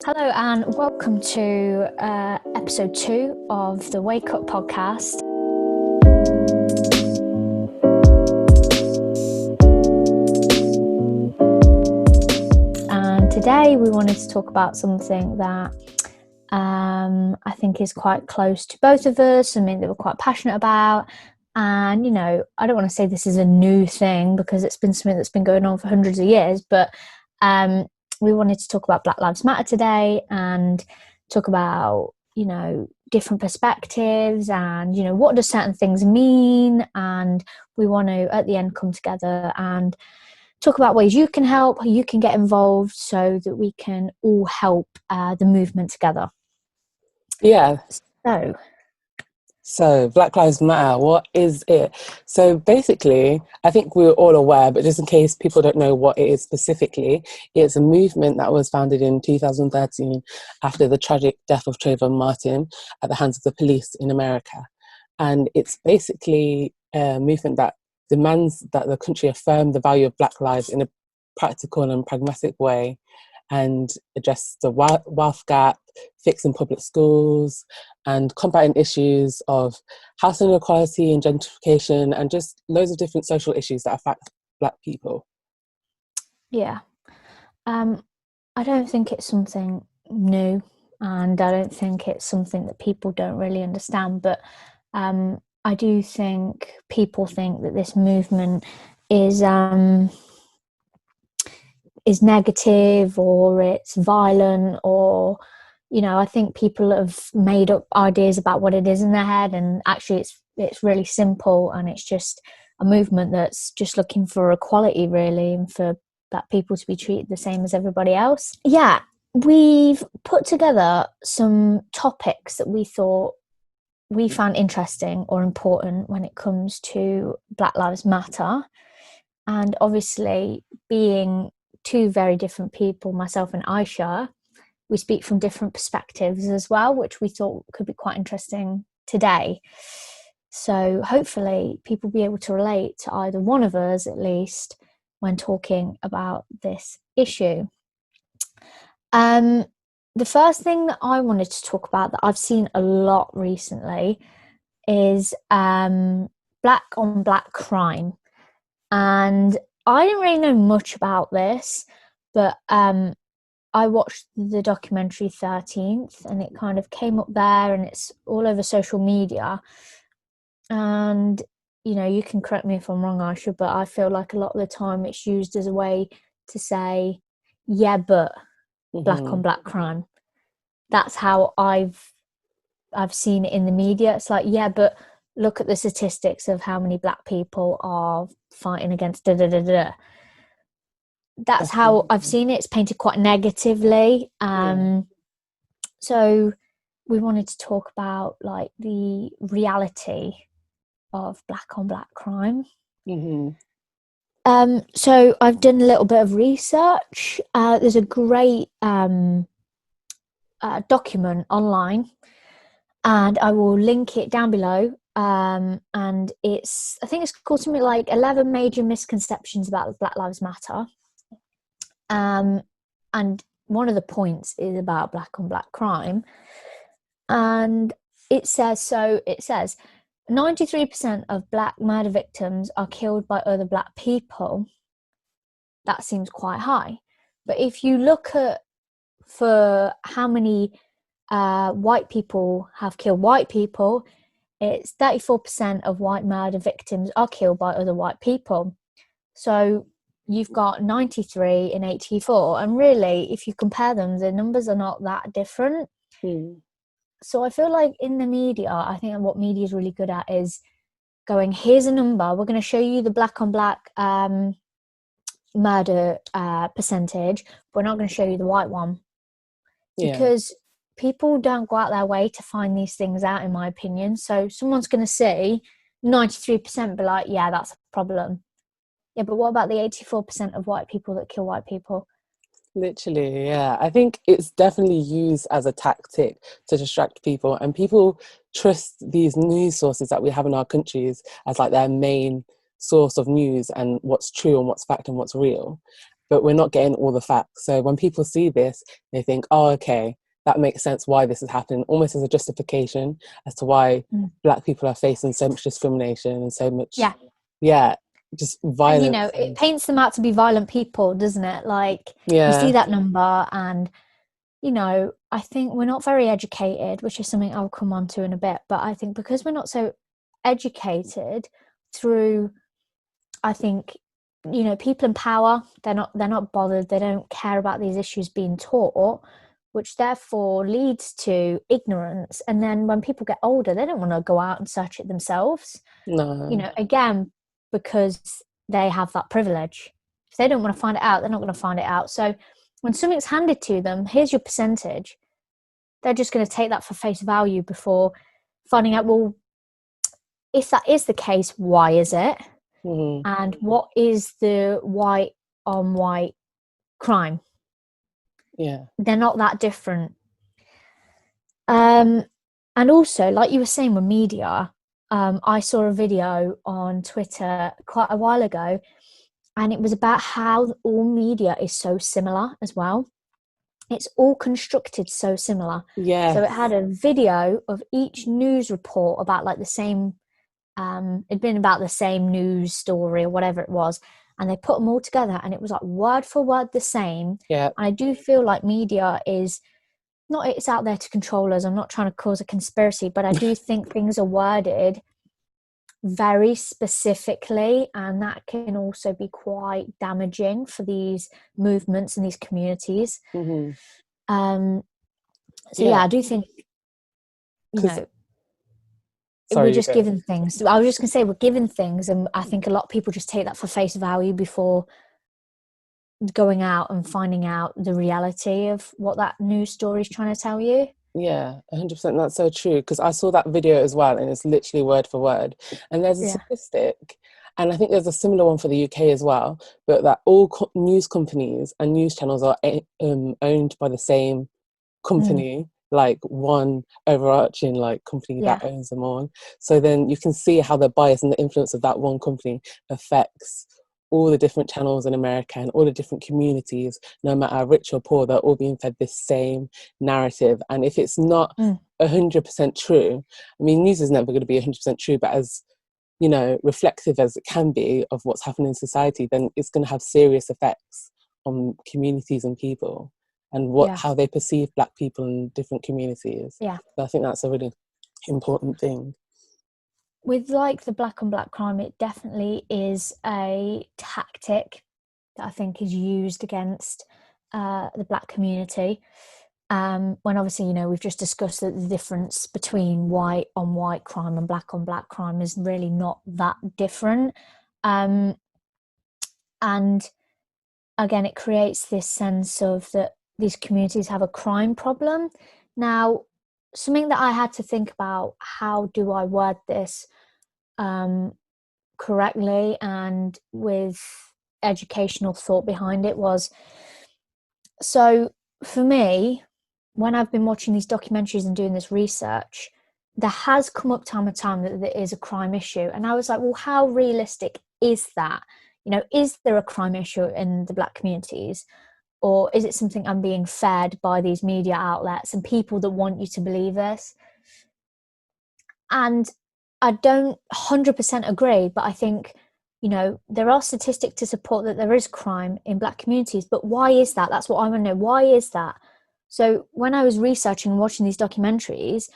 Hello and welcome to episode 2 of the Wake Up podcast. And today we wanted to talk about something that I think is quite close to both of us, something that we're quite passionate about. And, you know, I don't want to say this is a new thing because it's been something that's been going on for hundreds of years, but we wanted to talk about Black Lives Matter today and talk about, you know, different perspectives and, you know, what do certain things mean? And we want to, at the end, come together and talk about ways you can help, you can get involved so that we can all help the movement together. Yeah. So, Black Lives Matter, what is it? So basically, I think we're all aware, but just in case people don't know what it is specifically, it's a movement that was founded in 2013 after the tragic death of Trayvon Martin at the hands of the police in America. And it's basically a movement that demands that the country affirm the value of Black lives in a practical and pragmatic way and address the wealth gap, fixing public schools, and combating issues of housing inequality and gentrification, and just loads of different social issues that affect Black people. yeah. I don't think it's something new, and I don't think it's something that people don't really understand, but I do think people think that this movement is negative or it's violent, or, you know, I think people have made up ideas about what it is in their head, and actually it's really simple, and it's just a movement that's just looking for equality, really, and for Black people to be treated the same as everybody else. Yeah, we've put together some topics that we thought we found interesting or important when it comes to Black Lives Matter. And obviously, being two very different people, myself and Aisha, we speak from different perspectives as well, which we thought could be quite interesting today. So hopefully people will be able to relate to either one of us, at least, when talking about this issue. The first thing that I wanted to talk about that I've seen a lot recently is black on black crime. And I didn't really know much about this, but I watched the documentary 13th, and it kind of came up there, and it's all over social media. And, you know, you can correct me if I'm wrong, Aisha, but I feel like a lot of the time it's used as a way to say, yeah, but black on black crime. That's how I've seen it in the media. It's like, yeah, but look at the statistics of how many Black people are fighting against da da da da. That's how I've seen it. It's painted quite negatively. So we wanted to talk about like the reality of black on black crime. So I've done a little bit of research. There's a great document online, and I will link it down below. And I think it's called something like 11 Major Misconceptions about Black Lives Matter. And one of the points is about black on black crime. And it says 93% of Black murder victims are killed by other Black people. That seems quite high. But if you look at for how many white people have killed white people, it's 34% of white murder victims are killed by other white people. So you've got 93 and 84, and really, if you compare them, the numbers are not that different. So I feel like in the media, I think what media is really good at is going, here's a number, we're going to show you the black on black murder percentage, but we're not going to show you the white one. Because people don't go out their way to find these things out, in my opinion. So someone's going to see 93% be like, yeah, that's a problem. Yeah, but what about the 84% of white people that kill white people? Literally, yeah. I think it's definitely used as a tactic to distract people, and people trust these news sources that we have in our countries as like their main source of news and what's true and what's fact and what's real. but we're not getting all the facts. So when people see this, they think, oh, okay, that makes sense why this is happening, almost as a justification as to why Black people are facing so much discrimination and so much, just And, violence. it paints them out to be violent people, doesn't it? Like, you see Yeah. that number and, I think we're not very educated, which is something I'll come on to in a bit. But I think because we're not so educated through, I think, people in power, they're not bothered. They don't care about these issues being taught, which therefore leads to ignorance. And then when people get older, they don't want to go out and search it themselves. No. Again, because they have that privilege. If they don't want to find it out, they're not going to find it out. So when something's handed to them, here's your percentage, they're just going to take that for face value before finding out, well, if that is the case, why is it? And what is the white on white crime? Yeah. They're not that different. And also, like you were saying with media, I saw a video on Twitter quite a while ago, and it was about how all media is so similar as well. It's all constructed so similar. Yeah. So it had a video of each news report about like the same, it'd been about the same news story or whatever it was, and they put them all together and it was like word for word the same. Yeah. And I do feel like media is not, it's out there to control us. I'm not trying to cause a conspiracy, but I do think things are worded very specifically, and that can also be quite damaging for these movements and these communities. I do think we're just given things. I was just gonna say we're given things, and I think a lot of people just take that for face value before going out and finding out the reality of what that news story is trying to tell you. Yeah, 100%. That's so true. Because I saw that video as well, and it's literally word for word. And there's a statistic, and I think there's a similar one for the UK as well, but that all news companies and news channels are owned by the same company, like one overarching like company that owns them all. So then you can see how the bias and the influence of that one company affects all the different channels in America and all the different communities, no matter rich or poor, they're all being fed this same narrative. And if it's not 100% true, I mean, news is never going to be 100% true, but as, reflective as it can be of what's happening in society, then it's going to have serious effects on communities and people and how they perceive Black people in different communities. Yeah. So I think that's a really important thing. With like the black on black crime, it definitely is a tactic that I think is used against the Black community. When obviously, we've just discussed that the difference between white on white crime and black on black crime is really not that different. And again, it creates this sense of that these communities have a crime problem. Now, something that I had to think about, how do I word this correctly and with educational thought behind it, was, so for me, when I've been watching these documentaries and doing this research, there has come up time and time that there is a crime issue. And I was like, well, how realistic is that? Is there a crime issue in the Black communities? Or is it something I'm being fed by these media outlets and people that want you to believe this? And I don't 100% agree, but I think, there are statistics to support that there is crime in Black communities. But why is that? That's what I want to know. Why is that? So when I was researching and watching these documentaries,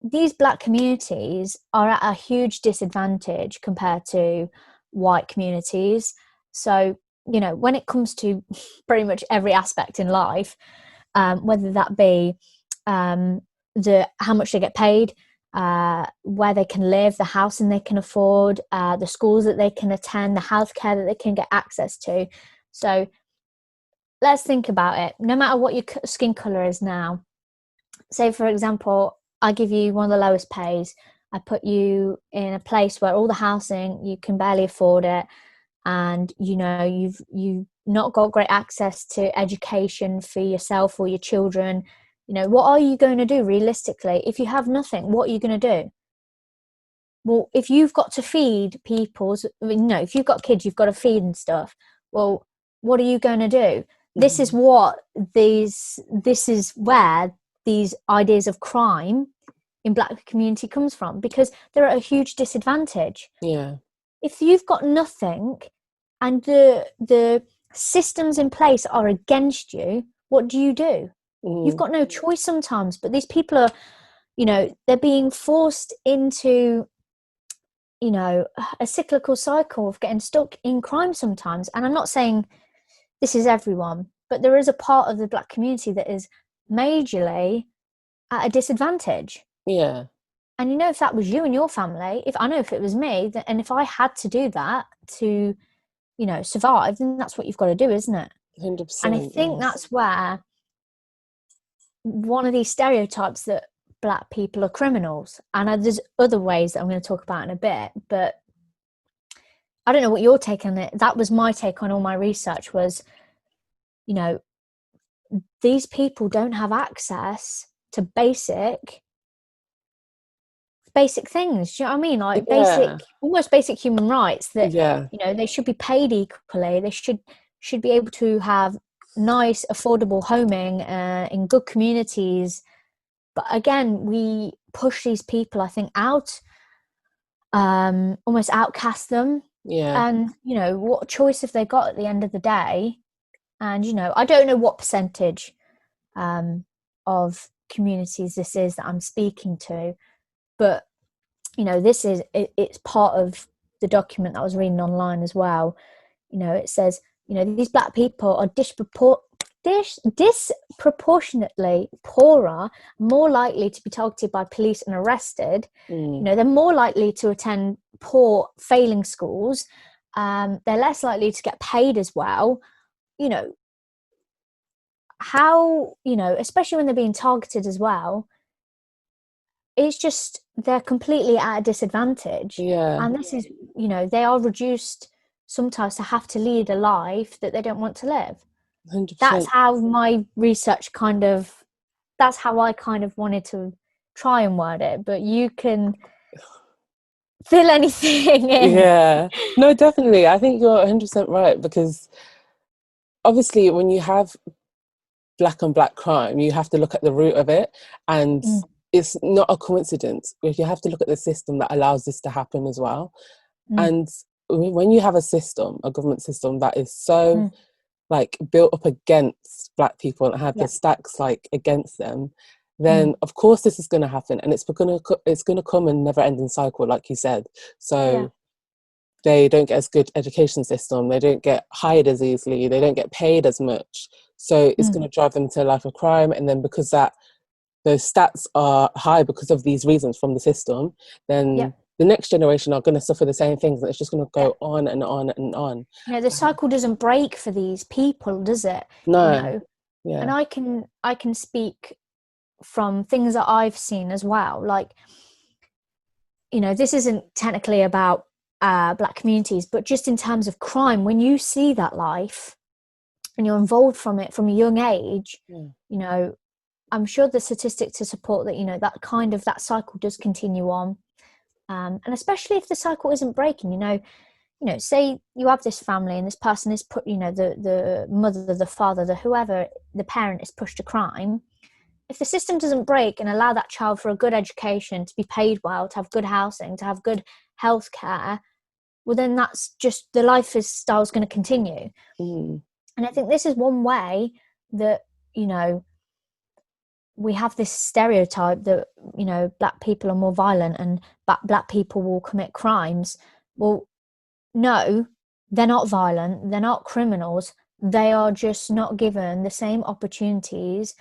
these Black communities are at a huge disadvantage compared to white communities. So, when it comes to pretty much every aspect in life, whether that be how much they get paid, where they can live, the housing they can afford, the schools that they can attend, the healthcare that they can get access to. So let's think about it. No matter what your skin color is now, say for example, I give you one of the lowest pays, I put you in a place where all the housing, you can barely afford it, and you've not got great access to education for yourself or your children. What are you going to do realistically? If you have nothing, what are you going to do? Well, if you've got to feed if you've got kids, you've got to feed and stuff. Well, what are you going to do? This is Mhm. what this is where these ideas of crime in black community comes from, because they're at a huge disadvantage. Yeah. If you've got nothing and the systems in place are against you, what do? You've Mm. got no choice sometimes, but these people are, they're being forced into, a cyclical cycle of getting stuck in crime sometimes. And I'm not saying this is everyone, but there is a part of the black community that is majorly at a disadvantage. Yeah. And if that was you and your family, if it was me, and if I had to do that to, survive, then that's what you've got to do, isn't it? And I 100%. think Yes. that's where one of these stereotypes that black people are criminals, and there's other ways that I'm going to talk about in a bit, but I don't know what your take on it. That was my take on all my research was, you know, these people don't have access to basic things. Do you know what I mean? Like Yeah. almost basic human rights that, Yeah. they should be paid equally. They should be able to have nice, affordable homing in good communities. But again, we push these people, I think, out, almost outcast them. Yeah. And, what choice have they got at the end of the day? And, I don't know what percentage of communities this is that I'm speaking to, but it's part of the document that I was reading online as well. It says, these black people are disproportionately poorer, more likely to be targeted by police and arrested. Mm. They're more likely to attend poor, failing schools. They're less likely to get paid as well. You know, how, especially when they're being targeted as well, it's just they're completely at a disadvantage. Yeah. And this is, they are reduced sometimes to have to lead a life that they don't want to live. That's 100%. how my research that's how I kind of wanted to try and word it, but you can fill anything in. Yeah. No, definitely. I think you're 100% right, because obviously when you have black on black crime, you have to look at the root of it. And Mm, it's not a coincidence. You have to look at the system that allows this to happen as well. mm, And when you have a system, a government system that is so mm. like built up against black people and have the Yeah. stacks like against them, Mm, then of course this is going to happen, and it's going to come in never ending cycle, like you said. yeah. So they don't get as good education system, they don't get hired as easily, they don't get paid as much, so it's Mm, going to drive them to a life of crime. And then because that those stats are high because of these reasons from the system, yeah. then the next generation are going to suffer the same things, and it's just going to Yeah. go on and on and on. The cycle doesn't break for these people, does it? No. And Yeah. I can speak from things that I've seen as well. Like, this isn't technically about black communities, but just in terms of crime, when you see that life and you're involved from it from a young age, Yeah. you know, I'm sure the statistics to support that, that cycle does continue on. And especially if the cycle isn't breaking, say you have this family and this person is put, the mother, the father, the whoever, the parent is pushed to crime. If the system doesn't break and allow that child for a good education, to be paid well, to have good housing, to have good health care, well, then that's just the lifestyle is going to continue. Mm. And I think this is one way that, we have this stereotype that, black people are more violent and black people will commit crimes. Well, no, they're not violent. They're not criminals. They are just not given the same opportunities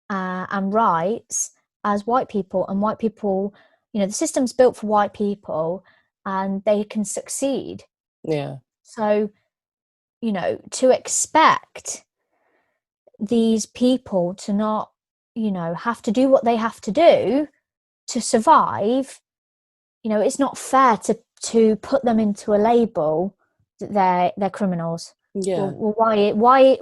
and rights as white people. And white people, the system's built for white people and they can succeed. Yeah. So, to expect these people to not, have to do what they have to do to survive, it's not fair to put them into a label that they're criminals. Yeah. Well,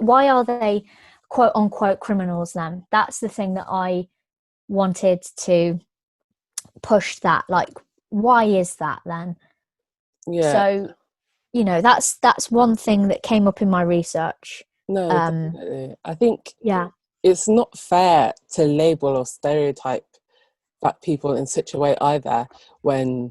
why are they quote unquote criminals then? That's the thing that I wanted to push, that like, why is that then? Yeah. So you know, that's one thing that came up in my research. No, definitely. I think Yeah. it's not fair to label or stereotype black people in such a way either when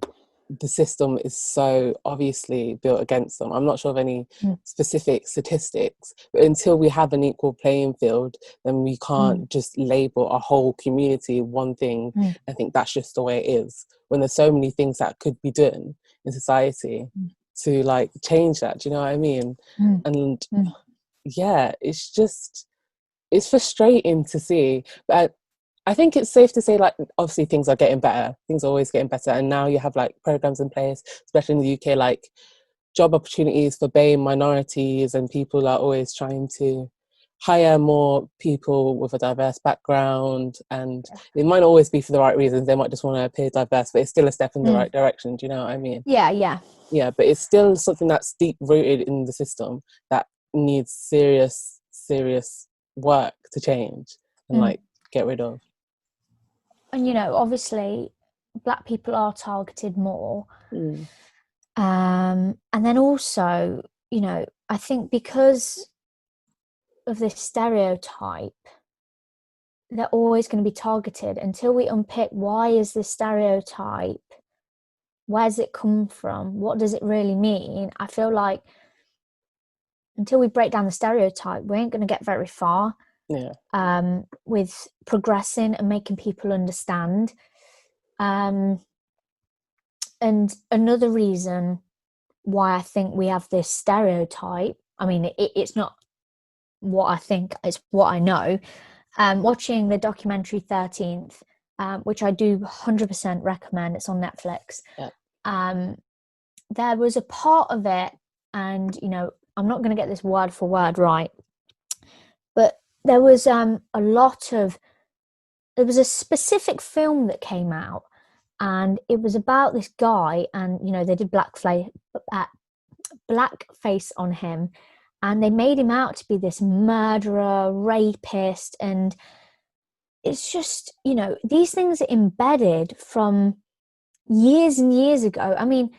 the system is so obviously built against them. I'm not sure of any Mm, specific statistics, but until we have an equal playing field, then we mm, can't just label a whole community one thing mm, and think that's just the way it is. When there's so many things that could be done in society mm, to like change that, do you know what I mean? mm, And mm. yeah, it's frustrating to see, but I think it's safe to say, like, obviously things are getting better. Things are always getting better, and now you have like programs in place, especially in the UK, like job opportunities for BAME minorities, and people are always trying to hire more people with a diverse background. And it might not always be for the right reasons. They might just want to appear diverse, but it's still a step in the Mm. right direction. Do you know what I mean? Yeah, yeah. Yeah, but it's still something that's deep rooted in the system that needs serious work to change and Mm. like get rid of. And you know, obviously, black people are targeted more. Mm. And then also, you know, I think because of this stereotype, they're always going to be targeted until we unpick why is this stereotype, where's it come from, what does it really mean. I feel like until we break down the stereotype, we ain't going to get very far Yeah. with progressing and making people understand. And another reason why I think we have this stereotype, I mean, it's not what I think, it's what I know. Watching the documentary 13th, which I do 100% recommend, it's on Netflix. Yeah. There was a part of it, and you know, I'm not going to get this word for word right, but there was there was a specific film that came out, and it was about this guy, and you know, they did blackface on him, and they made him out to be this murderer, rapist, and it's just, you know, these things are embedded from years and years ago. I mean,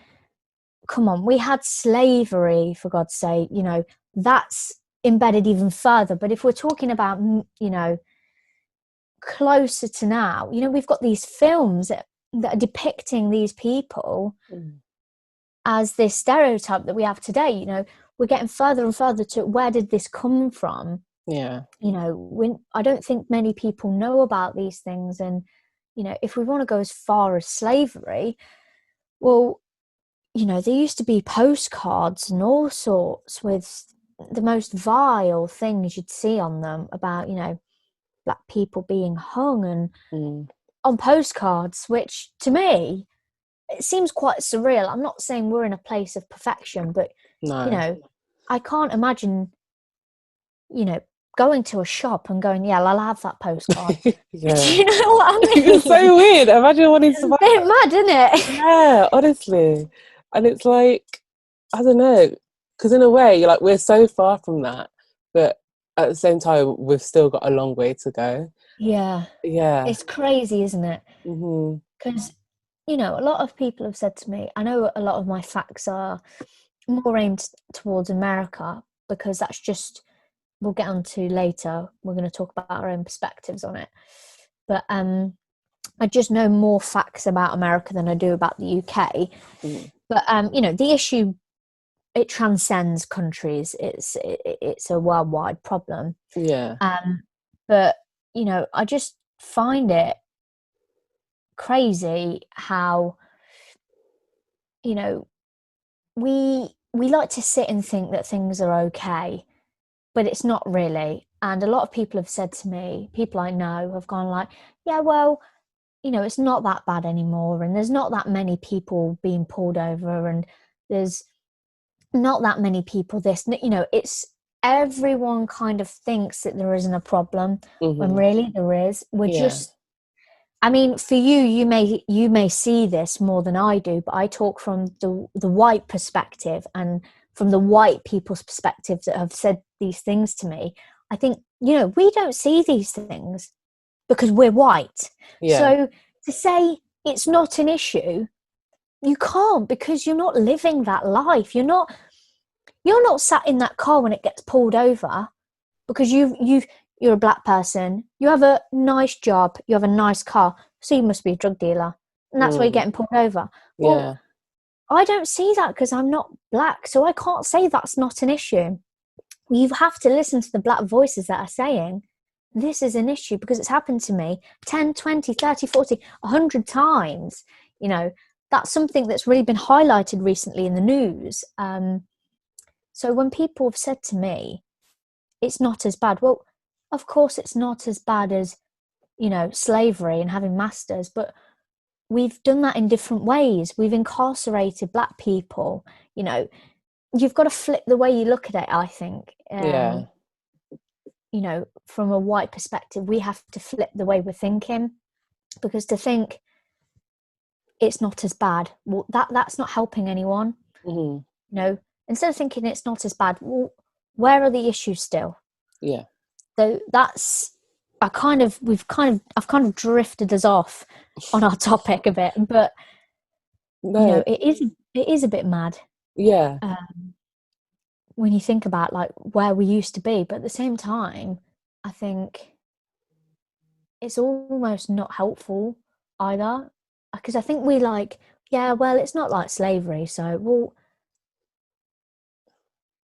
come on, we had slavery, for God's sake, you know, that's embedded even further. But if we're talking about, you know, closer to now, you know, we've got these films that are depicting these people as this stereotype that we have today. You know, we're getting further and further to where did this come from? Yeah. You know, I don't think many people know about these things. And, you know, if we want to go as far as slavery, well, you know, there used to be postcards and all sorts with the most vile things you'd see on them about, you know, black people being hung and on postcards, which to me, it seems quite surreal. I'm not saying we're in a place of perfection, but, you No. know, I can't imagine, you know, going to a shop and going, yeah, I'll have that postcard. Yeah. Do you know what I mean? It's so weird. Imagine wanting to It's a buy bit that. mad, isn't it? Yeah, honestly. And it's like, I don't know, because in a way, you're like, we're so far from that, but at the same time, we've still got a long way to go. Yeah, Yeah. it's crazy, isn't it? Hmm. Because, you know, a lot of people have said to me, I know a lot of my facts are more aimed towards America because that's just, we'll get on to later. We're going to talk about our own perspectives on it. But I just know more facts about America than I do about the UK. But, you know, the issue, it transcends countries. It's a worldwide problem. Yeah. But, you know, I just find it crazy how, you know, we like to sit and think that things are okay, but it's not really. And a lot of people have said to me, people I know have gone like, yeah, well, you know, it's not that bad anymore, and there's not that many people being pulled over, and there's not that many people this, you know, it's everyone kind of thinks that there isn't a problem when Hmm. really there is. We're Yeah. just, I mean, for you, you may see this more than I do, but I talk from the white perspective and from the white people's perspective that have said these things to me. I think, you know, we don't see these things because we're white. Yeah. So to say it's not an issue, you can't, because you're not living that life. You're not. You're not sat in that car when it gets pulled over because you're a black person. You have a nice job. You have a nice car. So you must be a drug dealer, and that's why you're getting pulled over. Well, Yeah. I don't see that because I'm not black, so I can't say that's not an issue. You have to listen to the black voices that are saying this is an issue because it's happened to me 10, 20, 30, 40, 100 times. You know, that's something that's really been highlighted recently in the news. So when people have said to me, it's not as bad, well, of course it's not as bad as, you know, slavery and having masters, but we've done that in different ways. We've incarcerated black people. You know, you've got to flip the way you look at it, I think. Yeah. You know, from a white perspective, we have to flip the way we're thinking, because to think it's not as bad, well, that's not helping anyone. Mm-hmm. You know, instead of thinking it's not as bad, well, where are the issues still? Yeah. So that's I've kind of drifted us off on our topic a bit, but No. you know, it is a bit mad. Yeah. When you think about like where we used to be, but at the same time, I think it's almost not helpful either, because I think we like, yeah, well, it's not like slavery, so well,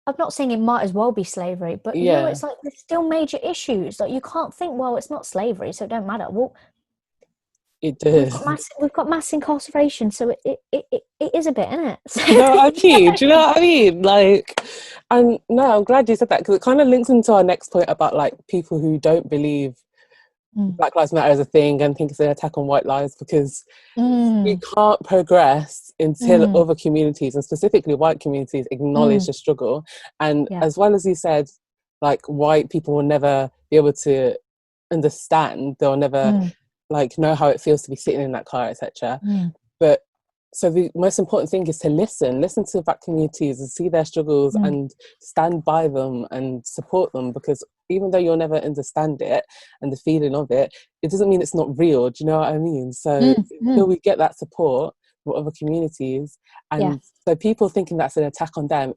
I'm not saying it might as well be slavery, but you know, Yeah. it's like there's still major issues. Like you can't think, well, it's not slavery, so it don't matter. Well, It does. we've got mass incarceration, so it is a bit, isn't it? Do you know what I mean? Do you know what I mean? Like, and no, I'm glad you said that because it kind of links into our next point about like people who don't believe Black Lives Matter is a thing and think it's an attack on white lives, because we can't progress until other communities, and specifically white communities, acknowledge the struggle. And Yeah. as well as you said, like white people will never be able to understand, they'll never like know how it feels to be sitting in that car, etc. But so the most important thing is to listen to Black communities and see their struggles and stand by them and support them, because even though you'll never understand it and the feeling of it, it doesn't mean it's not real. Do you know what I mean? So until we get that support from other communities, and so people thinking that's an attack on them,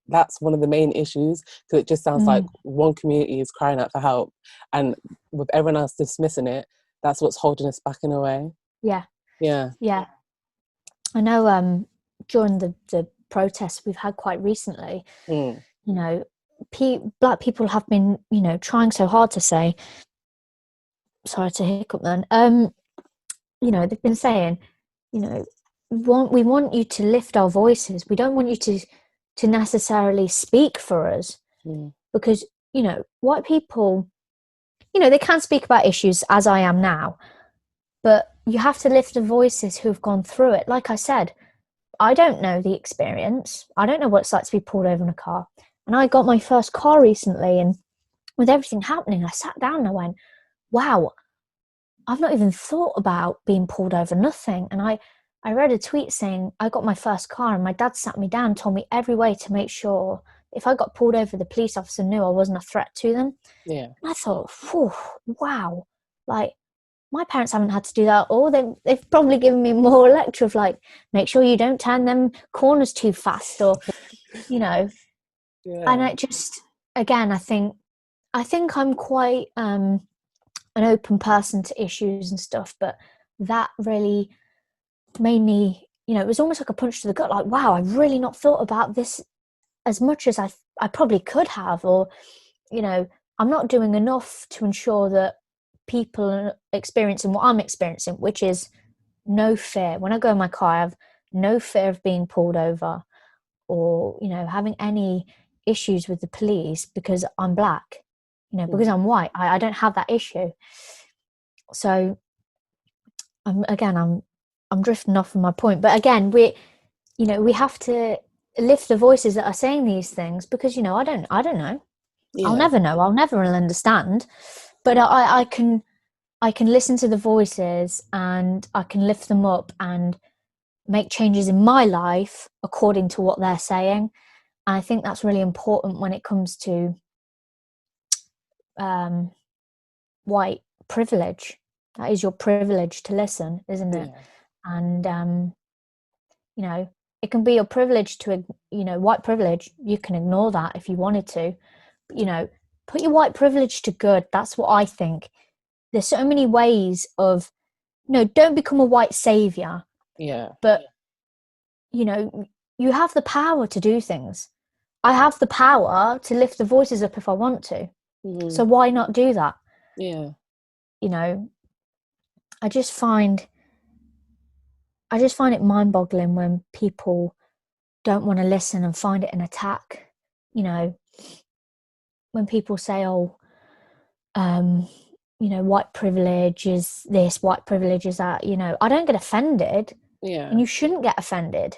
that's one of the main issues, because it just sounds like one community is crying out for help, and with everyone else dismissing it, that's what's holding us back in a way. Yeah. I know during the protests we've had quite recently, you know, black people have been, you know, trying so hard to say, sorry to hiccup then, you know, they've been saying, you know, we want you to lift our voices. We don't want you to necessarily speak for us, because, you know, white people, you know, they can speak about issues as I am now, but you have to lift the voices who've gone through it. Like I said, I don't know the experience. I don't know what it's like to be pulled over in a car. And I got my first car recently, and with everything happening, I sat down and I went, wow, I've not even thought about being pulled over, nothing. And I read a tweet saying I got my first car and my dad sat me down, told me every way to make sure if I got pulled over, the police officer knew I wasn't a threat to them. Yeah. And I thought, wow, like, my parents haven't had to do that, or they've probably given me more lecture of like, make sure you don't turn them corners too fast, or, you know. And it just, again, I think I'm quite an open person to issues and stuff, but that really made me, you know, it was almost like a punch to the gut, like, wow, I've really not thought about this as much as I probably could have, or, you know, I'm not doing enough to ensure that people are experiencing what I'm experiencing, which is no fear. When I go in my car, I have no fear of being pulled over, or, you know, having any issues with the police because I'm black, you know, because I'm white. I don't have that issue. So I'm drifting off from my point, but again, we have to lift the voices that are saying these things, because, you know, I don't know. I'll never know. I'll never understand. But I can listen to the voices and I can lift them up and make changes in my life according to what they're saying. And I think that's really important when it comes to white privilege. That is your privilege to listen, isn't it? And you know, it can be your privilege to, you know, white privilege. You can ignore that if you wanted to. But, you know, put your white privilege to good. That's what I think. There's so many ways of, no, don't become a white savior. Yeah. But, you know, you have the power to do things. I have the power to lift the voices up if I want to. So why not do that? Yeah. You know, I just find it mind-boggling when people don't want to listen and find it an attack. You know, when people say, "Oh, you know, white privilege is this, white privilege is that," you know, I don't get offended, Yeah. and you shouldn't get offended.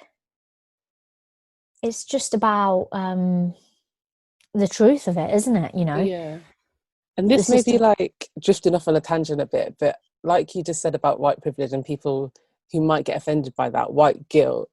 It's just about the truth of it, isn't it? You know, Yeah. And the this may be system. like drifting off on a tangent a bit, but like you just said about white privilege and people who might get offended by that white guilt,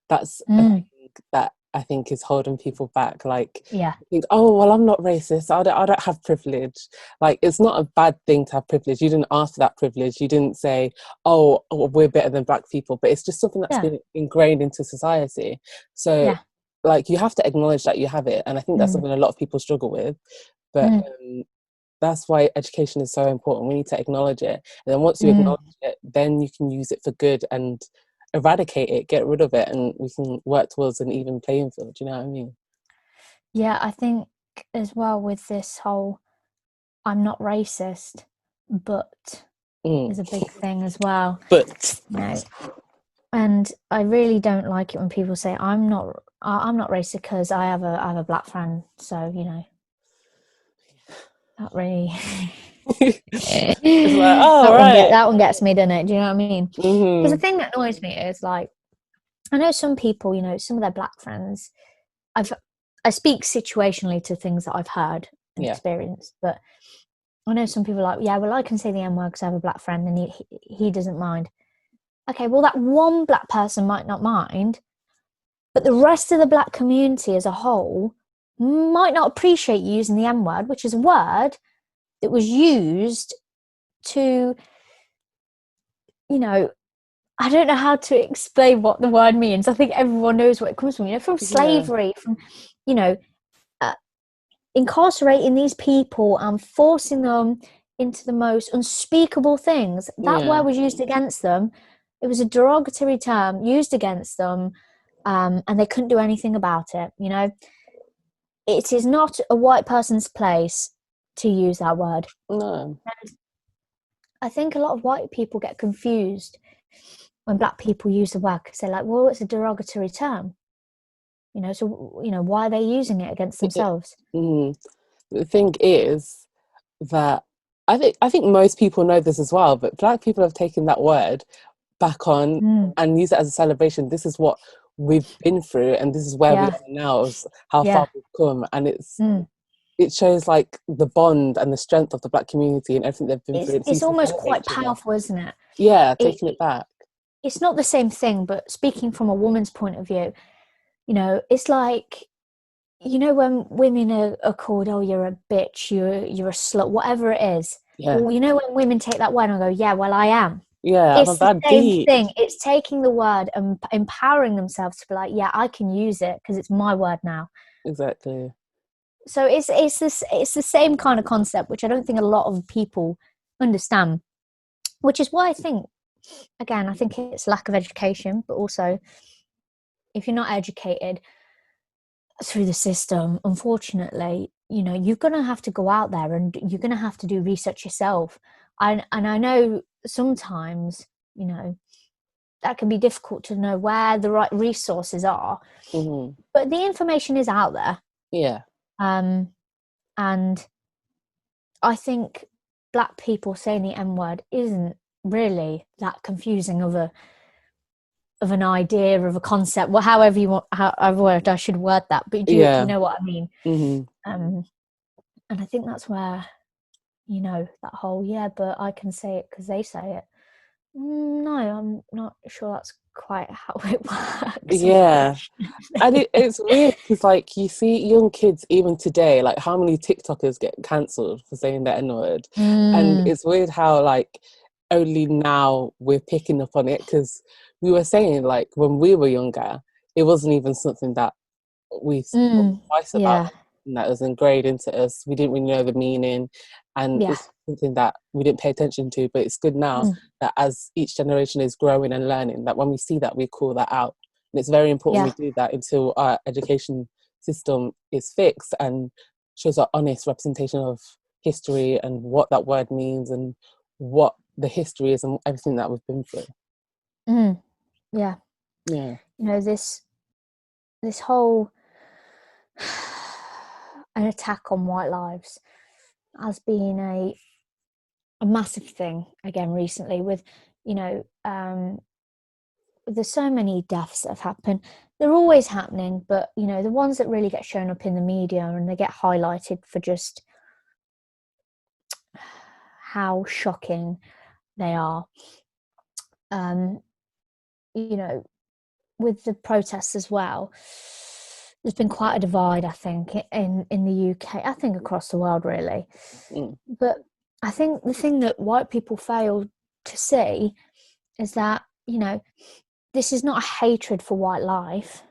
that's a Mm, thing that I think is holding people back. Like, yeah, think, oh well, I'm not racist. I don't have privilege. Like, it's not a bad thing to have privilege. You didn't ask for that privilege. You didn't say, oh, we're better than black people. But it's just something that's yeah, been ingrained into society. So, yeah. like, you have to acknowledge that you have it, and I think that's Mm, something a lot of people struggle with. But mm, that's why education is so important. We need to acknowledge it. And then once you mm. acknowledge it, then you can use it for good and eradicate it, get rid of it, and we can work towards an even playing field. Do you know what I mean? Yeah, I think as well with this whole "I'm not racist," but Mm. is a big thing as well. But You know, and I really don't like it when people say I'm not racist because I have a black friend. So you know, that really it's like, oh right. that one gets me, doesn't it? Do you know what I mean? Because the Mm-hmm. thing that annoys me is like I know some people, you know, some of their black friends. I've I speak situationally to things that I've heard and Yeah. experienced, but I know some people are like, yeah, well, I can say the N word because I have a black friend and he doesn't mind. Okay, well, that one black person might not mind, but the rest of the black community as a whole might not appreciate you using the N word, which is a word that was used to, you know, I don't know how to explain what the word means. I think everyone knows what it comes from, you know, from Yeah. slavery, from, you know, uh, incarcerating these people and forcing them into the most unspeakable things. That Yeah. word was used against them. It was a derogatory term used against them, and they couldn't do anything about it. You know, it is not a white person's place to use that word. No. I think a lot of white people get confused when black people use the word because they're like, well, it's a derogatory term. You know, so you know, why are they using it against themselves? Mm. The thing is that I think most people know this as well, but black people have taken that word back on Mm, and use it as a celebration. This is what we've been through, and this is where we yeah, are now. Is how yeah. far we've come, and Mm. it shows like the bond and the strength of the black community and everything they've been through. It's It's used to almost celebrate quite each other. powerful, isn't it? Yeah, it? taking it back. It's not the same thing, but speaking from a woman's point of view, you know, it's like, you know, when women are called, oh, you're a bitch, you're a slut, whatever it is. Yeah, Well, you know, when women take that word and go, yeah, well, I am. yeah. I'm a It's the bad same beat. thing. It's taking the word and empowering themselves to be like, yeah, I can use it because it's my word now. Exactly. So it's the same kind of concept, which I don't think a lot of people understand. Which is why I think, again, I think it's lack of education, but also if you're not educated through the system, unfortunately, you know, you're going to have to go out there and you're going to have to do research yourself. And I know sometimes, you know, that can be difficult to know where the right resources are, Hmm. but the information is out there. Yeah, Um, and I think black people saying the N word isn't really that confusing of an idea of a concept, well, however you want, however I should word that, but do you yeah. know what I mean? Hmm. Um, and I think that's where, you know, that whole, yeah, but I can say it because they say it. No, I'm not sure that's quite how it works, Yeah. And unfortunately. it's weird because, like, you see young kids even today, like, how many TikTokers get cancelled for saying the N word? And Mm, it's weird how, like, only now we're picking up on it because we were saying, like, when we were younger, it wasn't even something that we thought Mm, twice about, yeah, and that was ingrained into us. We didn't really know the meaning, and yeah, it's something that we didn't pay attention to. But it's good now mm, that as each generation is growing and learning, that when we see that, we call that out. And it's very important we yeah, do that until our education system is fixed and shows an honest representation of history and what that word means and what the history is and everything that we've been through. mm, yeah. Yeah. You know, this whole an attack on white lives has been a massive thing again recently with, you know, there's so many deaths that have happened. They're always happening, but you know, the ones that really get shown up in the media and they get highlighted for just how shocking they are. Um, you know, with the protests as well, there's been quite a divide, I think, in the UK. I think across the world, really. Mm. But I think the thing that white people fail to see is that, you know, this is not a hatred for white life.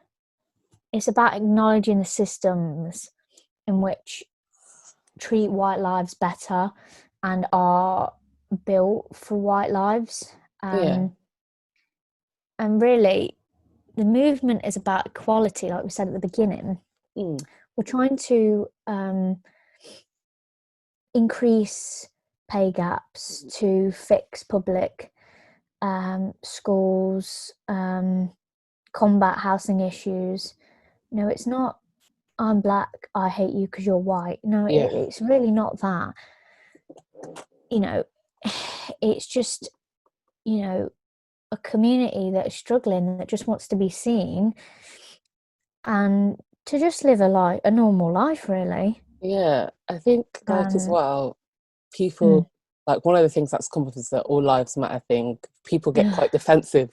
It's about acknowledging the systems in which treat white lives better and are built for white lives. Yeah. And really, the movement is about equality, like we said at the beginning. Mm. We're trying to increase pay gaps to fix public schools, combat housing issues. You know, it's not I'm black, I hate you because you're white. No, Yeah. it's really not that. You know, it's just, you know, a community that is struggling, that just wants to be seen and to just live a normal life, really. Yeah. I think like as And well, mm, people like one of the things that's come up is the all lives matter thing. People get quite defensive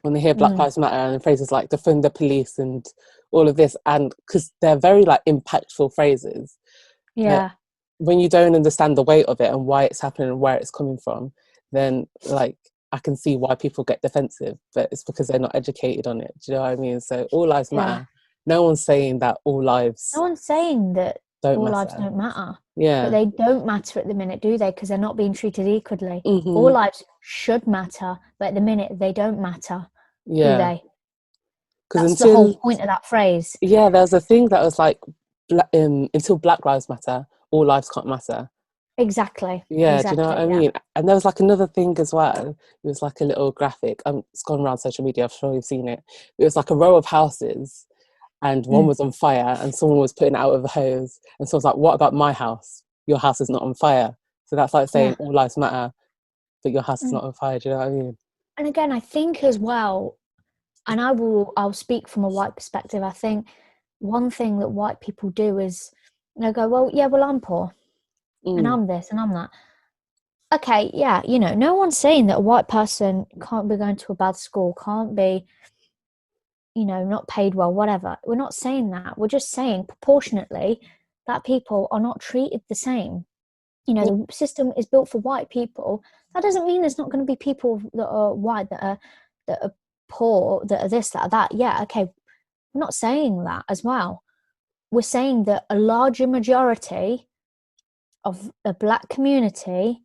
when they hear Black mm, Lives Matter and phrases like defund the police and all of this, and because they're very like impactful phrases, but yeah, when you don't understand the weight of it and why it's happening and where it's coming from, then like I can see why people get defensive, but it's because they're not educated on it. Do you know what I mean? So all lives yeah. matter. No one's saying that all No lives one's saying that don't all lives matter. don't matter, but Yeah. they don't matter at the minute, do they? Because they're not being treated equally. All Hmm. lives should matter, but at the minute they don't matter, do Yeah. they? Because That's the whole until point of that phrase. yeah, there's a thing that was like until Black Lives Matter, all lives can't matter. Exactly, Yeah, do you know what exactly. I Yeah. mean? And there was like another thing as well. It was like a little graphic. It's gone around social media. I'm sure you've seen it. It was like a row of houses, and one Mm, was on fire, and someone was putting it out with a hose. And so I was like, "What about my house? Your house is not on fire." So that's like saying yeah. all lives matter, but your house is Mm. not on fire. Do you know what I mean? And again, I think as well, and I'll speak from a white perspective. I think one thing that white people do is they go, well, yeah, well, I'm poor and Mm, I'm this and I'm that. Okay, yeah, you know, no one's saying that a white person can't be going to a bad school, can't be, you know, not paid well, whatever. We're not saying that. We're just saying proportionately that people are not treated the same. You know, yeah, the system is built for white people. That doesn't mean there's not going to be people that are white that are poor, that are this, that, are that. Yeah, okay. We're not saying that as well. We're saying that a larger majority of the black community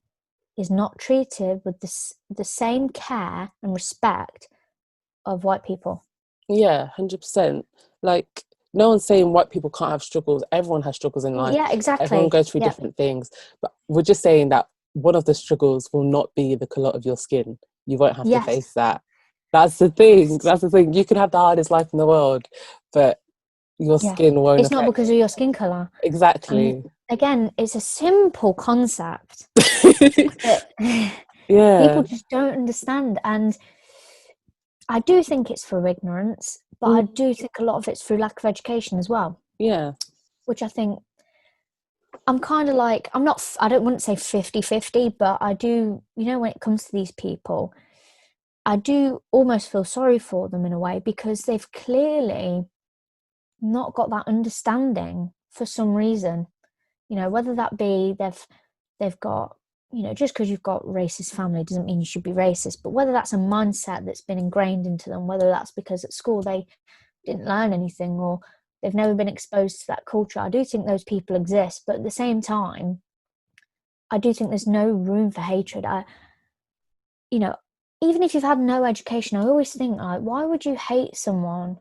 is not treated with the same care and respect of white people. yeah, 100%. Like no one's saying white people can't have struggles. Everyone has struggles in life. Yeah, Everyone exactly. goes through Yeah, different things. But we're just saying that one of the struggles will not be the color of your skin. You won't have to face yes, that. That's the thing. yes, That's the thing. You can have the hardest life in the world, but your yeah. skin won't It's not affect. because of your skin color. And Exactly. again, it's a simple concept that people Yeah. just don't understand. And I do think it's for ignorance, but I Mm, do think a lot of it's through lack of education as well, yeah. which I think I'm kind of like, I'm not, I don't wouldn't say 50-50, but I do, you know, when it comes to these people, I do almost feel sorry for them in a way because they've clearly not got that understanding for some reason. You know, whether that be they've got, you know, just because you've got racist family doesn't mean you should be racist, but whether that's a mindset that's been ingrained into them, whether that's because at school didn't learn anything, or they've never been exposed to that culture. I do think those people exist, but at the same time, I do think there's no room for hatred. You know, even if you've had no education, I always think, like, why would you hate someone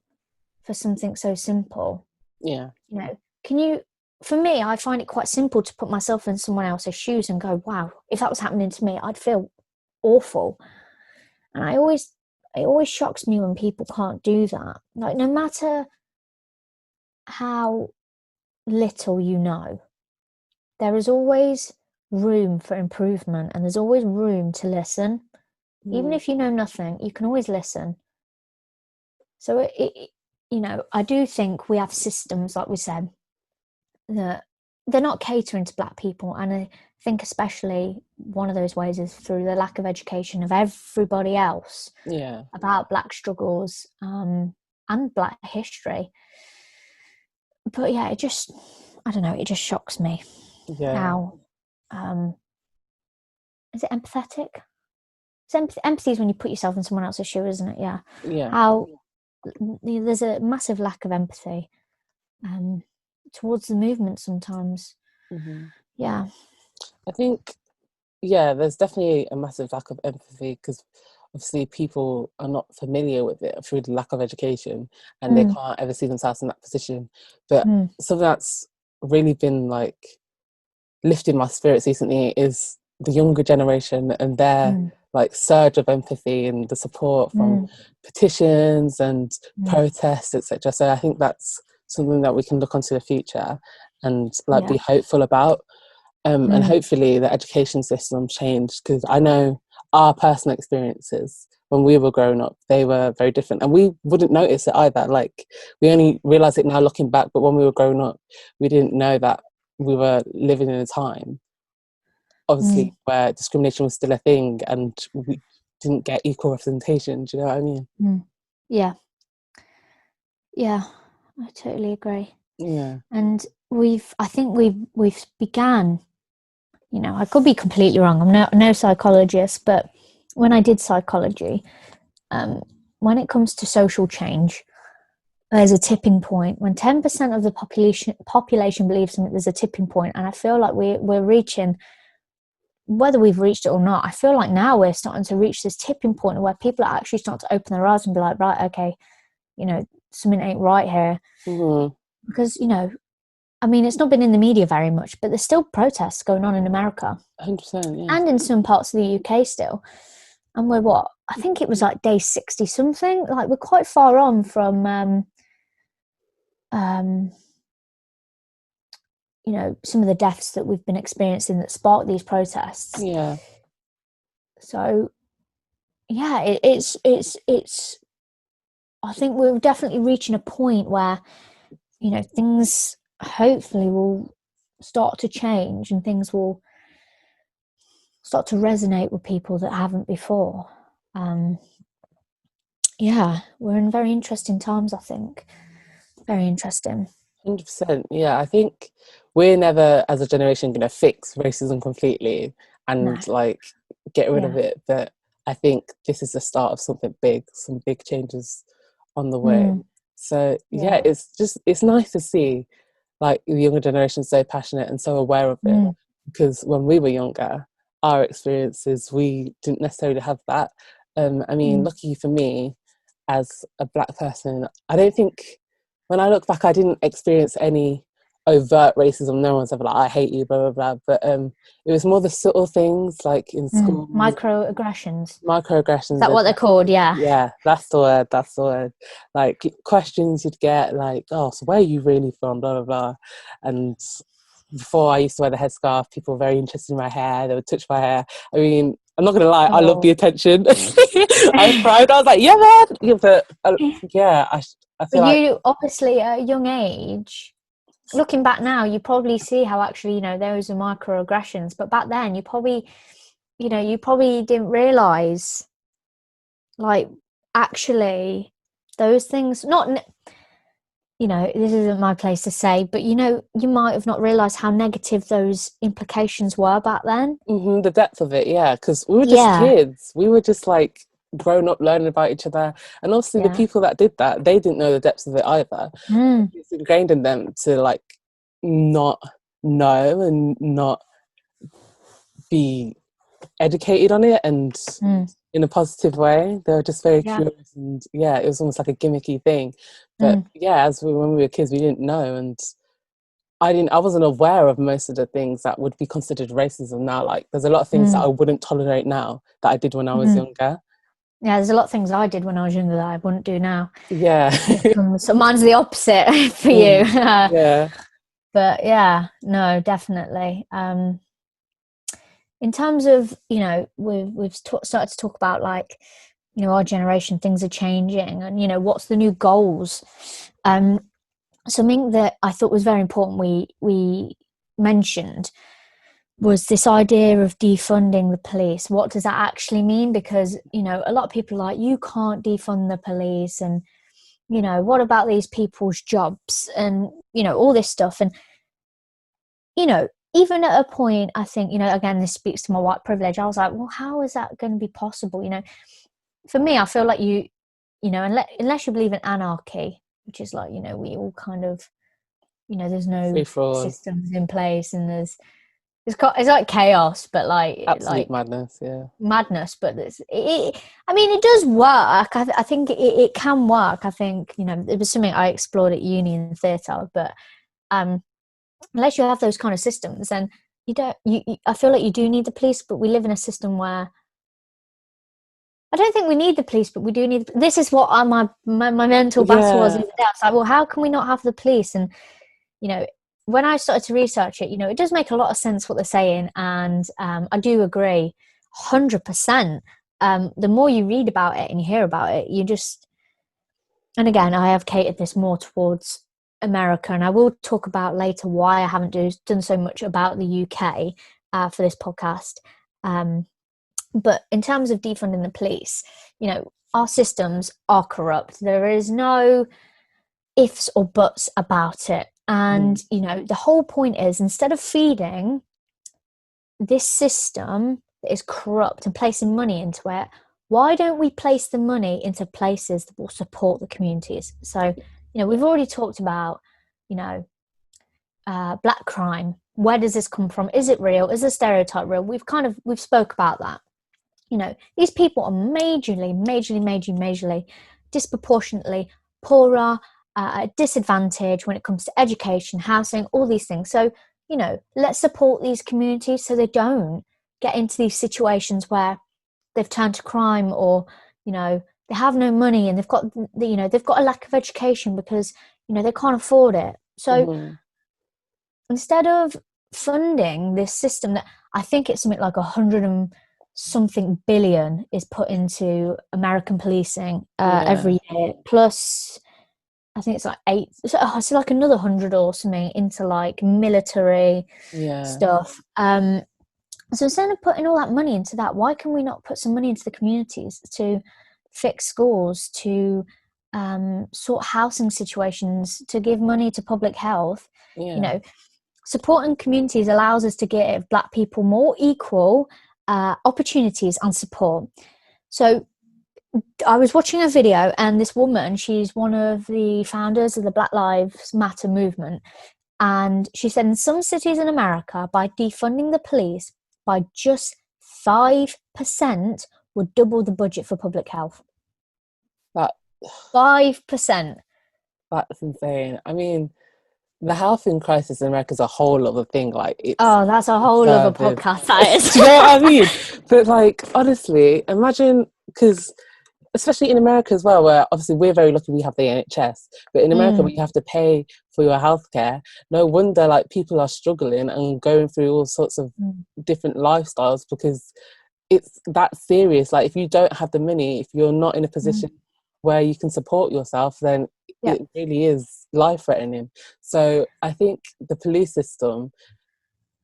for something so simple? Yeah. You know, can you, for me, I find it quite simple to put myself in someone else's shoes and go, wow, if that was happening to me, I'd feel awful. And it always shocks me when people can't do that. Like, no matter how little you know, there is always room for improvement, and there's always room to listen. Even if you know nothing, you can always listen. So you know, I do think we have systems, like we said, that they're not catering to Black people, and I think especially one of those ways is through the lack of education of everybody else about Black struggles and Black history. But yeah, I don't know, it just shocks me how is it empathetic? Empathy is when you put yourself in someone else's shoe, isn't it? Yeah. How there's a massive lack of empathy towards the movement sometimes. Yeah. I think, there's definitely a massive lack of empathy, because obviously people are not familiar with it through the lack of education, and they can't ever see themselves in that position. But something that's really been like lifting my spirits recently is the younger generation and their like surge of empathy and the support from petitions and protests, etc. So I think that's something that we can look onto the future and like be hopeful about. And hopefully the education system changed, because I know our personal experiences when we were growing up, they were very different, and we wouldn't notice it either. Like, we only realise it now looking back, but when we were growing up, we didn't know that we were living in a time, obviously, where discrimination was still a thing and we didn't get equal representation. Do you know what I mean? Yeah, I totally agree. Yeah. And I think we've began, you know, I could be completely wrong, I'm no psychologist, but when I did psychology, when it comes to social change, there's a tipping point. When 10% of the population believes something, there's a tipping point, and I feel like we're reaching, whether we've reached it or not, I feel like now we're starting to reach this tipping point where people are actually starting to open their eyes and be like, right, okay, you know, something ain't right here. Because, you know, I mean, it's not been in the media very much, but there's still protests going on in America. 100%, and in some parts of the UK still. And we're what? I think it was like day 60 something. Like, we're quite far on from, you know, some of the deaths that we've been experiencing that sparked these protests. Yeah. So, yeah, it's. I think we're definitely reaching a point where, you know, things hopefully will start to change and things will start to resonate with people that haven't before. Yeah, we're in very interesting times, I think. Very interesting. 100%. Yeah, I think we're never, as a generation, going to fix racism completely and like get rid of it. But I think this is the start of something big, some big changes on the way. So yeah, it's nice to see like the younger generation so passionate and so aware of it. Because when we were younger, our experiences, we didn't necessarily have that. I mean, lucky for me, as a Black person, I don't think, when I look back, I didn't experience any overt racism. No one's ever like, I hate you, blah, blah, blah. But it was more the subtle things, like in school. Microaggressions. Microaggressions. Is that what they're called? Yeah. Yeah, that's the word. Like, questions you'd get, like, oh, so where are you really from, blah, blah, blah. And before, I used to wear the headscarf. People were very interested in my hair. They would touch my hair. I mean, I'm not gonna lie, I love the attention. I cried. I was like, yeah, man. Yeah, but yeah, I feel like, you obviously at a young age, looking back now, you probably see how actually, you know, those are microaggressions. But back then, you probably didn't realise, like, actually, those things. Not, you know, this isn't my place to say, but, you know, you might have not realised how negative those implications were back then. the depth of it, yeah, because we were just kids. We were just like grown up learning about each other. And obviously the Yeah. people that did that, they didn't know the depths of it either. Mm. It's ingrained in them to like not know and not be educated on it, and Mm. in a positive way. They were just very Yeah. curious, and yeah, it was almost like a gimmicky thing. But Mm. yeah, when we were kids, we didn't know, and I wasn't aware of most of the things that would be considered racism now. Like there's a lot of things that Mm. I wouldn't tolerate now that I did when I was Mm. younger. Yeah, there's a lot of things I did when I was younger that I wouldn't do now. Yeah. So mine's the opposite for you. Mm, yeah. But yeah, no, definitely. In terms of, we've started to talk about, like, our generation, things are changing, and what's the new goals. Something that I thought was very important we mentioned was this idea of defunding the police. What does that actually mean? Because a lot of people are like, you can't defund the police, and what about these people's jobs, and all this stuff. And even at a point, I think, again, this speaks to my white privilege. I was like, well, how is that going to be possible? For me, I feel like unless you believe in anarchy, which is like, we all kind of, there's Free no for all. systems in place, and it's like chaos, but Absolute madness. Yeah. madness. But I mean, it does work. I think it can work. I think, it was something I explored at uni in theatre, but unless you have those kind of systems, then you don't. I feel like you do need the police, but we live in a system where I don't think we need the police, but we do need. This is what my mental battle was the Yeah. other day. I was like, well, how can we not have the police? And when I started to research it, it does make a lot of sense what they're saying, and I do agree, 100%. The more you read about it and you hear about it, you just. And again, I have catered this more towards America, and I will talk about later why I haven't done so much about the UK for this podcast. But in terms of defunding the police, our systems are corrupt. There is no ifs or buts about it. And, the whole point is, instead of feeding this system that is corrupt and placing money into it, why don't we place the money into places that will support the communities? So, we've already talked about, black crime. Where does this come from? Is it real? Is the stereotype real? We've spoke about that. These people are majorly, disproportionately poorer, at a disadvantage when it comes to education, housing, all these things. So, let's support these communities so they don't get into these situations where they've turned to crime, or, they have no money, and they've got a lack of education because, they can't afford it. So instead of funding this system that I think it's something like 100 and something billion is put into American policing every year, plus I think it's like so like another 100 or something into like military stuff. So instead of putting all that money into that, why can we not put some money into the communities to fix schools, to sort housing situations, to give money to public health? Supporting communities allows us to give Black people more equal opportunities and support. So I was watching a video, and this woman, she's one of the founders of the Black Lives Matter movement, and she said in some cities in America, by defunding the police by just 5% would double the budget for public health. That 5%. That's insane. I mean, the housing crisis in America is a whole other thing. Like, That's a whole other podcast. That is. Do you know what I mean? But like, honestly, imagine, because especially in America as well, where obviously we're very lucky we have the NHS, but in America where you have to pay for your healthcare, no wonder like people are struggling and going through all sorts of different lifestyles, because it's that serious. Like, if you don't have the money, if you're not in a position where you can support yourself, then it really is life-threatening. So I think the police system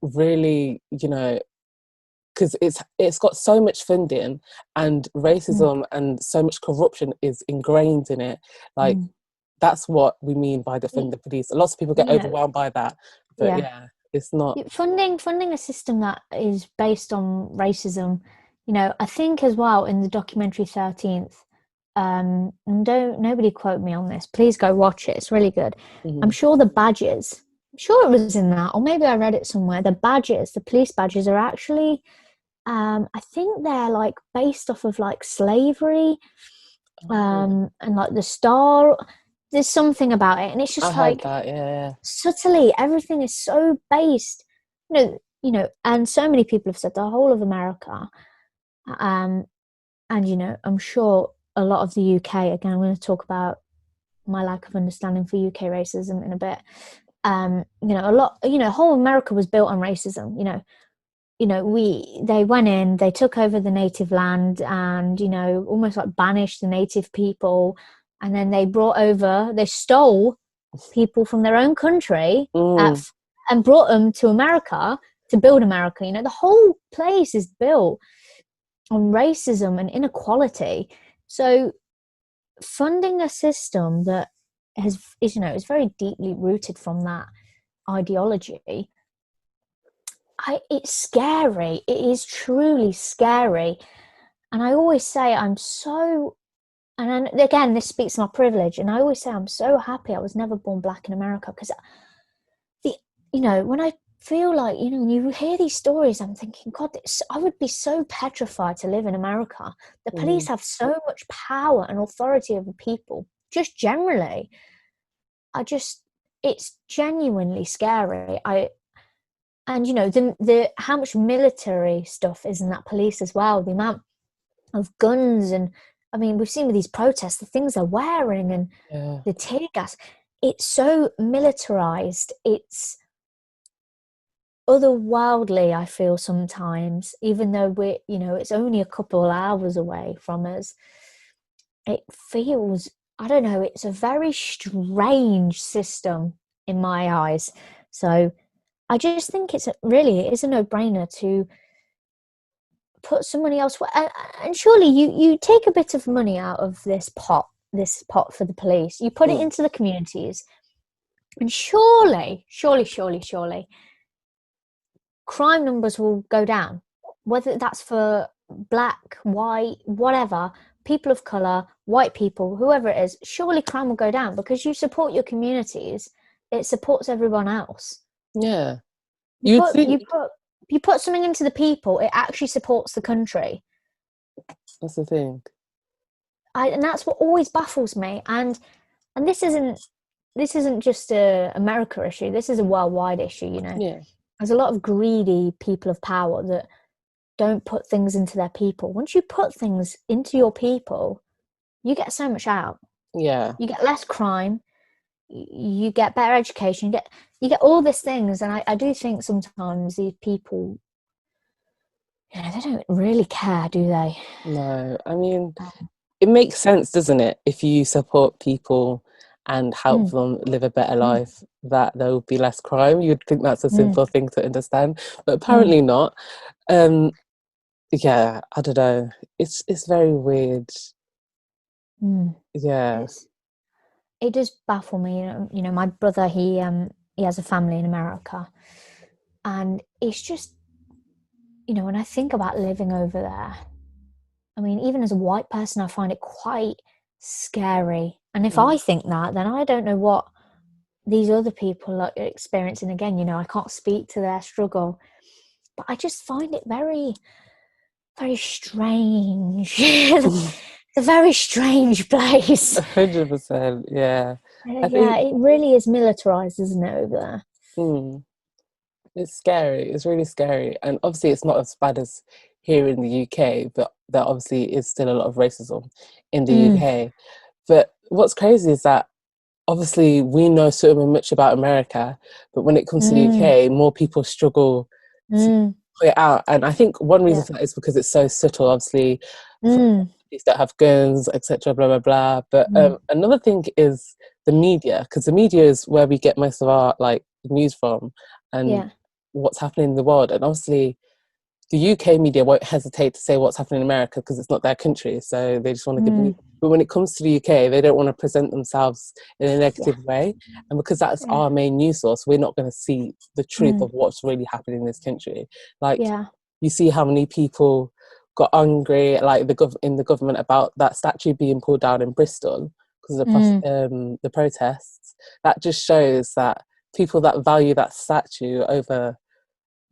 really, because it's got so much funding, and racism and so much corruption is ingrained in it. Like, that's what we mean by defund the police. Lots of people get overwhelmed by that, but it's not funding a system that is based on racism. you know, I think as well in the documentary 13th, and don't nobody quote me on this. Please go watch it. It's really good. I'm Hmm. sure the badges. I'm sure it was in that, or maybe I read it somewhere. The badges, the police badges, are actually, I think they're like based off of like slavery, Oh, and like the star. There's something about it, and it's I just heard like that. Yeah. subtly everything is so based. And so many people have said the whole of America, um, and I'm sure a lot of the UK. Again, I'm going to talk about my lack of understanding for UK racism in a bit. A lot, whole America was built on racism. They went in, they took over the native land, and almost like banished the native people, and then they stole people from their own country Mm, and brought them to America to build America. The whole place is built on racism and inequality. So funding a system that is very deeply rooted from that ideology, it's scary. It is truly scary. And I always say I'm so, and again, this speaks to my privilege. And I always say I'm so happy I was never born black in America, because when I feel like, when you hear these stories, I'm thinking, God, I would be so petrified to live in America. The police mm, have so much power and authority over people, just generally. It's genuinely scary. And the how much military stuff is in that police as well, the amount of guns, and I mean, we've seen with these protests, the things they're wearing, and yeah. the tear gas. It's so militarized. It's otherworldly, I feel sometimes, even though it's only a couple hours away from us. It feels, I don't know, it's a very strange system in my eyes. So I just think it is a no-brainer to put some money elsewhere. And surely you take a bit of money out of this pot for the police, you put it Mm, into the communities, and surely crime numbers will go down, whether that's for black, white, whatever, people of color, white people, whoever it is. Surely crime will go down because you support your communities. It supports everyone else. yeah. You You'd put think you put you put something into the people, it actually supports the country. that's the thing. And that's what always baffles me. And this isn't just a America issue. This is a worldwide issue. Yeah. There's a lot of greedy people of power that don't put things into their people. Once you put things into your people, you get so much out. Yeah. You get less crime. You get better education. You get all these things. And I do think sometimes these people, they don't really care, do they? No. I mean, Um, it makes sense, doesn't it? If you support people and help mm, them live a better mm, life, that there will be less crime. You'd think that's a mm, simple thing to understand, but mm, apparently not. Um, yeah, I don't know. It's very weird. mm. Yeah. It's it does baffle me. My brother, he has a family in America, and it's just, when I think about living over there, I mean, even as a white person, I find it quite scary. And if I Mm. think that, then I don't know what these other people are experiencing. Again, I can't speak to their struggle, but I just find it very, very strange. It's a very strange place. 100%. Yeah. I Yeah, think it really is militarized, isn't it, over there? mm, it's scary. It's really scary. And obviously, it's not as bad as here in the UK, but there obviously is still a lot of racism in the Mm, UK. But what's crazy is that obviously we know so much about America, but when it comes to the mm, UK, more people struggle to mm, put it out. And I think one reason yeah. for that is because it's so subtle. Obviously, Mm, police don't have guns, etc. Blah blah blah. But mm, another thing is the media, because the media is where we get most of our like news from, and yeah. what's happening in the world. And obviously, the UK media won't hesitate to say what's happening in America because it's not their country, so they just want to give news. Mm, But when it comes to the UK, they don't want to present themselves in a yeah. negative way, and because that's Yeah. our main news source, we're not going to see the truth Mm, of what's really happening in this country. Like yeah. you see how many people got angry, like in the government, about that statue being pulled down in Bristol because of the protests. That just shows that people that value that statue over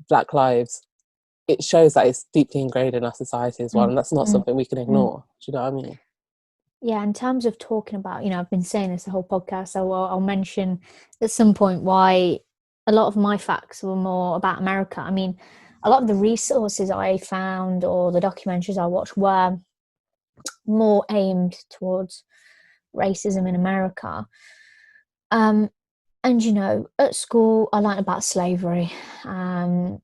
Black lives, it shows that it's deeply ingrained in our society as well, and that's not something we can ignore. Do you know what I mean? Yeah, in terms of talking about, I've been saying this the whole podcast, so I'll mention at some point why a lot of my facts were more about America. I mean, a lot of the resources I found or the documentaries I watched were more aimed towards racism in America. And at school I learned about slavery, but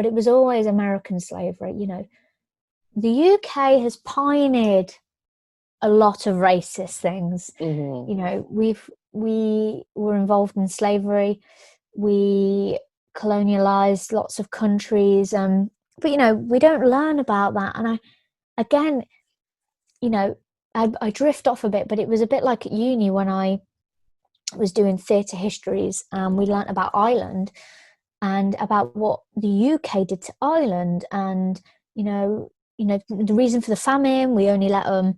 it was always American slavery. The UK has pioneered a lot of racist things. We were involved in slavery. We colonialized lots of countries, but we don't learn about that. And I drift off a bit, but it was a bit like at uni when I was doing theatre histories, and we learnt about Ireland and about what the UK did to Ireland, and the reason for the famine. We only let them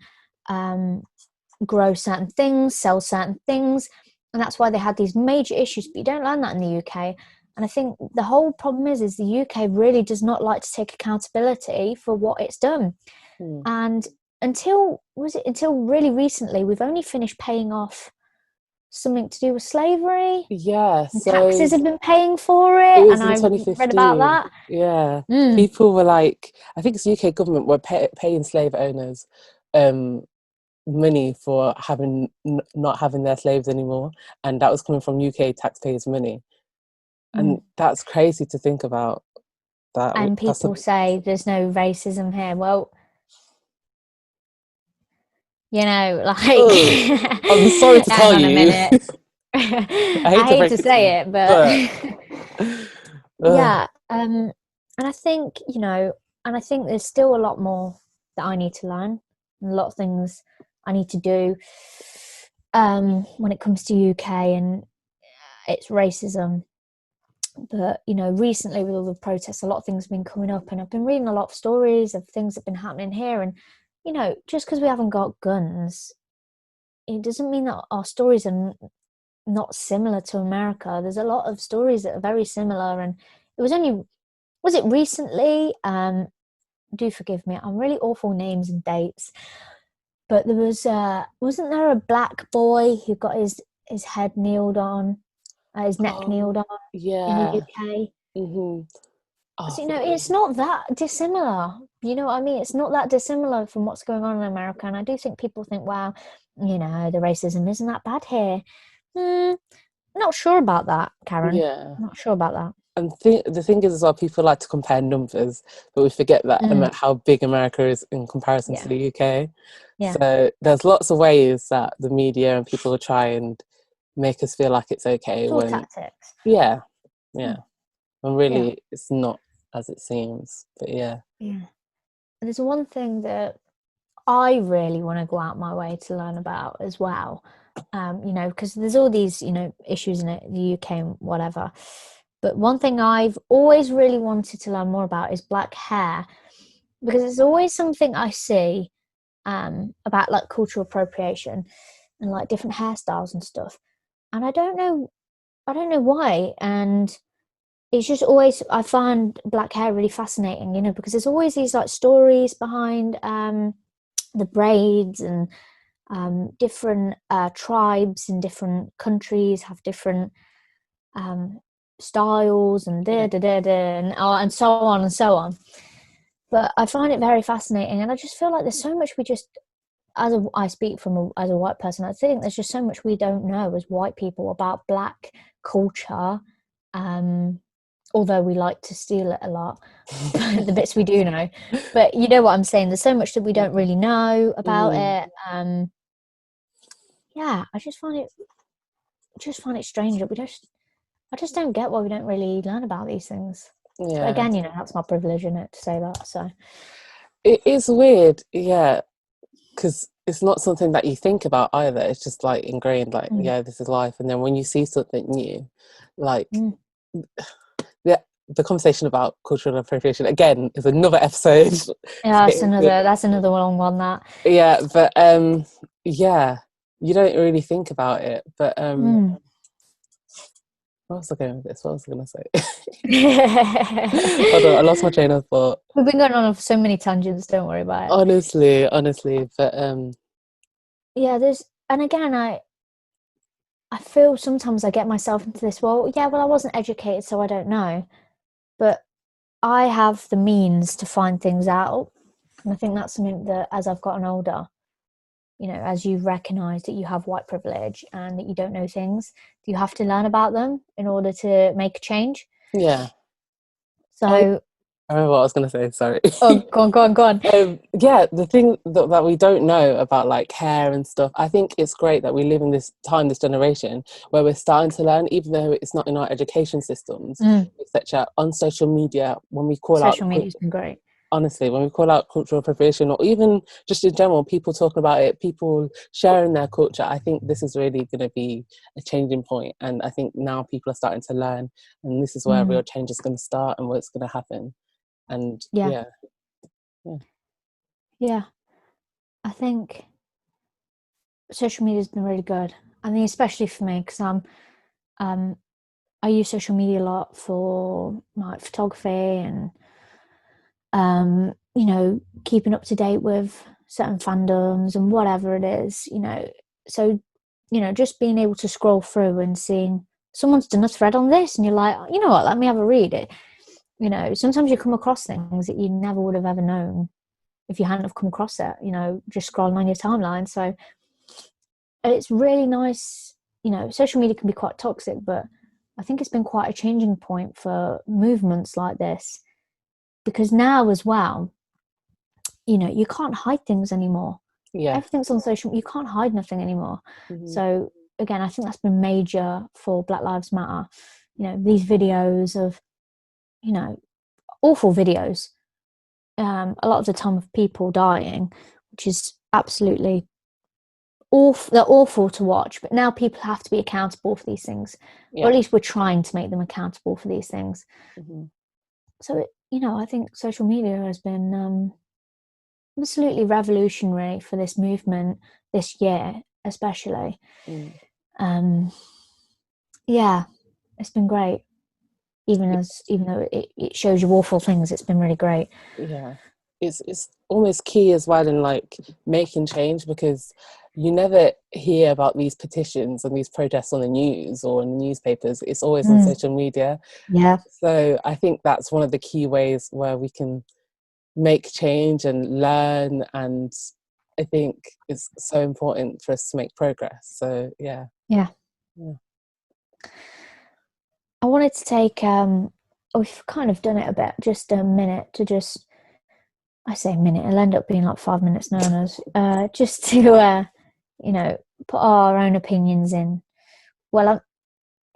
grow certain things, sell certain things, and that's why they had these major issues. But you don't learn that in the UK. And I think the whole problem is the UK really does not like to take accountability for what it's done. And until really recently, we've only finished paying off something to do with slavery. Yeah, so taxes have been paying for it, was and in I 2015. read about that. Yeah, people were like, I think the UK government were paying slave owners money for not having their slaves anymore, and that was coming from UK taxpayers' money, and that's crazy to think about. That and people say there's no racism here. Well, like I'm sorry to tell hang on a you. minute. I hate to say it, but yeah. And I think there's still a lot more that I need to learn, and a lot of things I need to do when it comes to UK and its racism. But recently with all the protests, a lot of things have been coming up, and I've been reading a lot of stories of things that have been happening here. And just because we haven't got guns, it doesn't mean that our stories are not similar to America. There's a lot of stories that are very similar, and was it recently? Do forgive me, I'm really awful names and dates, but there was wasn't there a black boy who got his head kneeled on, his neck kneeled on in the UK? So, it's not that dissimilar. You know what I mean? It's not that dissimilar from what's going on in America. And I do think people think, wow, the racism isn't that bad here. Not sure about that, Karen. Yeah. Not sure about that. And the thing is as well, people like to compare numbers, but we forget that how big America is in comparison to the UK. Yeah. So there's lots of ways that the media and people try and make us feel like it's okay. It's all tactics. Yeah. When really it's not as it seems. But yeah. There's one thing that I really want to go out my way to learn about as well. Because there's all these, issues in the UK and whatever. But one thing I've always really wanted to learn more about is black hair, because it's always something I see about like cultural appropriation and like different hairstyles and stuff. And I don't know why. And it's just always, I find black hair really fascinating, because there's always these like stories behind the braids, and different tribes in different countries have different styles and and so on and so on. But I find it very fascinating, and I just feel like there's so much we just, I speak as a white person, I think there's just so much we don't know as white people about black culture, although we like to steal it a lot, the bits we do know. But you know what I'm saying, there's so much that we don't really know about it. I just find it strange that I just don't get why we don't really learn about these things. But again, that's my privilege, isn't it, to say that. So it is weird, because it's not something that you think about either. It's just like ingrained, like this is life. And then when you see something new, like the conversation about cultural appropriation again is another episode. Yeah, that's another long one that. Yeah, but yeah, you don't really think about it. But what was I going with this? What was I going to say? Hold on, I lost my train of thought. We've been going on so many tangents. Don't worry about it. Honestly, but yeah, and again, I feel sometimes I get myself into this. Well, yeah, well, I wasn't educated, so I don't know, but I have the means to find things out, and I think that's something that, as I've gotten older, as you recognize that you have white privilege and that you don't know things, you have to learn about them in order to make a change. yeah. So I remember what I was going to say, sorry. oh, go on. Yeah, the thing that we don't know about like hair and stuff, I think it's great that we live in this time, this generation, where we're starting to learn, even though it's not in our education systems, etc. On social media, when we call social media's been great. Honestly, when we call out cultural appropriation, or even just in general, people talking about it, people sharing their culture, I think this is really going to be a changing point. And I think now people are starting to learn, and this is where real change is going to start and what's going to happen. And yeah. I think social media has been really good. I mean, especially for me, because I use social media a lot for my photography and keeping up to date with certain fandoms and whatever it is, so just being able to scroll through and seeing someone's done a thread on this and you're like, you know what, let me have a read. It sometimes you come across things that you never would have ever known if you hadn't have come across it, just scrolling on your timeline. So it's really nice. Social media can be quite toxic, but I think it's been quite a changing point for movements like this, because now as well, you can't hide things anymore. Yeah, everything's on social. You can't hide nothing anymore. So again, I think that's been major for Black Lives Matter. These videos of awful videos, a lot of the time, of people dying, which is absolutely awful. They're awful to watch, but now people have to be accountable for these things, or at least we're trying to make them accountable for these things. So I think social media has been absolutely revolutionary for this movement this year, especially. Yeah, it's been great. Even though it shows you awful things, it's been really great. Yeah, it's almost key as well in like making change, because you never hear about these petitions and these protests on the news or in the newspapers. It's always on social media. Yeah. So I think that's one of the key ways where we can make change and learn, and I think it's so important for us to make progress. So yeah. I wanted to take we've kind of done it a bit, just a minute to just, I say a minute, it'll end up being like 5 minutes known as just to put our own opinions in. Well,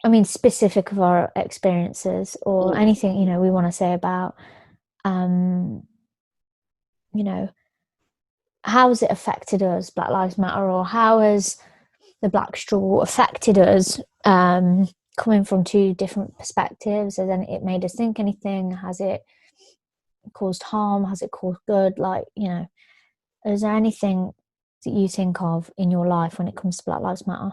I mean specific of our experiences, or anything we want to say about how has it affected us, Black Lives Matter, or how has the Black struggle affected us, coming from two different perspectives? Has it made us think anything? Has it caused harm? Has it caused good? Is there anything that you think of in your life when it comes to Black Lives Matter?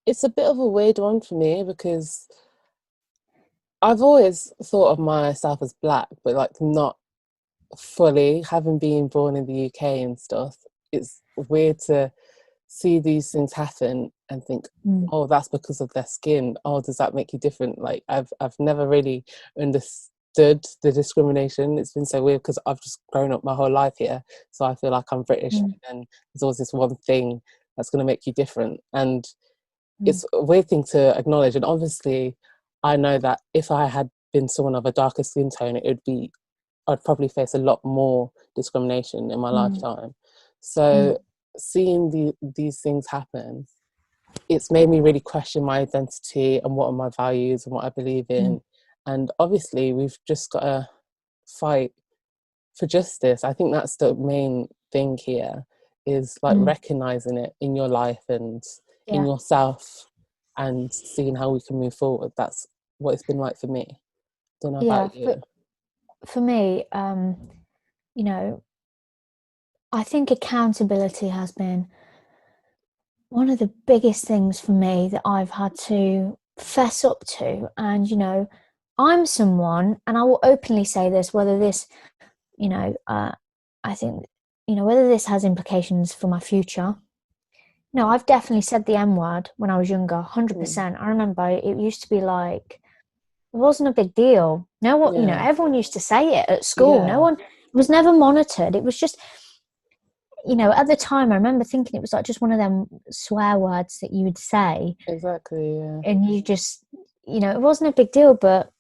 It's a bit of a weird one for me, because I've always thought of myself as Black, but like not fully, having been born in the UK and stuff. It's weird to see these things happen and think, oh, that's because of their skin. Oh, does that make you different? Like I've never really understood the discrimination. It's been so weird because I've just grown up my whole life here, so I feel like I'm British, and there's always this one thing that's going to make you different, and it's a weird thing to acknowledge. And obviously I know that if I had been someone of a darker skin tone, I'd probably face a lot more discrimination in my lifetime. So seeing these things happen, it's made me really question my identity and what are my values and what I believe in. And obviously we've just got to fight for justice. I think that's the main thing here, is like recognizing it in your life and in yourself, and seeing how we can move forward. That's what it's been like for me. Don't know Yeah, about you. for me, you know, I think accountability has been one of the biggest things for me that I've had to fess up to. And, I'm someone, and I will openly say this, whether this, I think, whether this has implications for my future. No, I've definitely said the M word when I was younger, Mm. 100%. I remember it used to be like, it wasn't a big deal. No one, Yeah. everyone used to say it at school. No Yeah. one, it was never monitored. It was just, at the time, I remember thinking it was like just one of them swear words that you would say, Exactly. Yeah. and you just, it wasn't a big deal. But,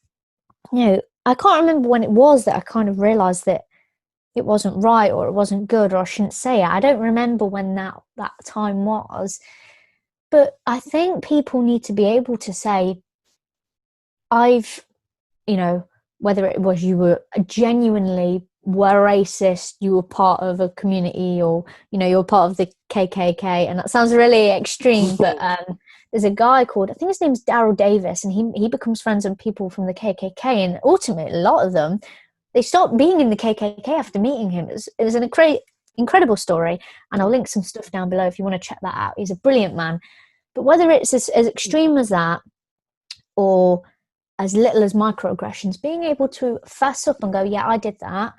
I can't remember when it was that I kind of realized that it wasn't right, or it wasn't good, or I shouldn't say it. I don't remember when that time was. But I think people need to be able to say, I've, you know, whether it was you were genuinely were racist, you were part of a community, or, you're part of the KKK. And that sounds really extreme, but there's a guy called, I think his name's Daryl Davis, and he becomes friends with people from the KKK. And ultimately, a lot of them, they stopped being in the KKK after meeting him. It was an incredible story. And I'll link some stuff down below if you want to check that out. He's a brilliant man. But whether it's as extreme as that, or as little as microaggressions, being able to fess up and go, yeah, I did that,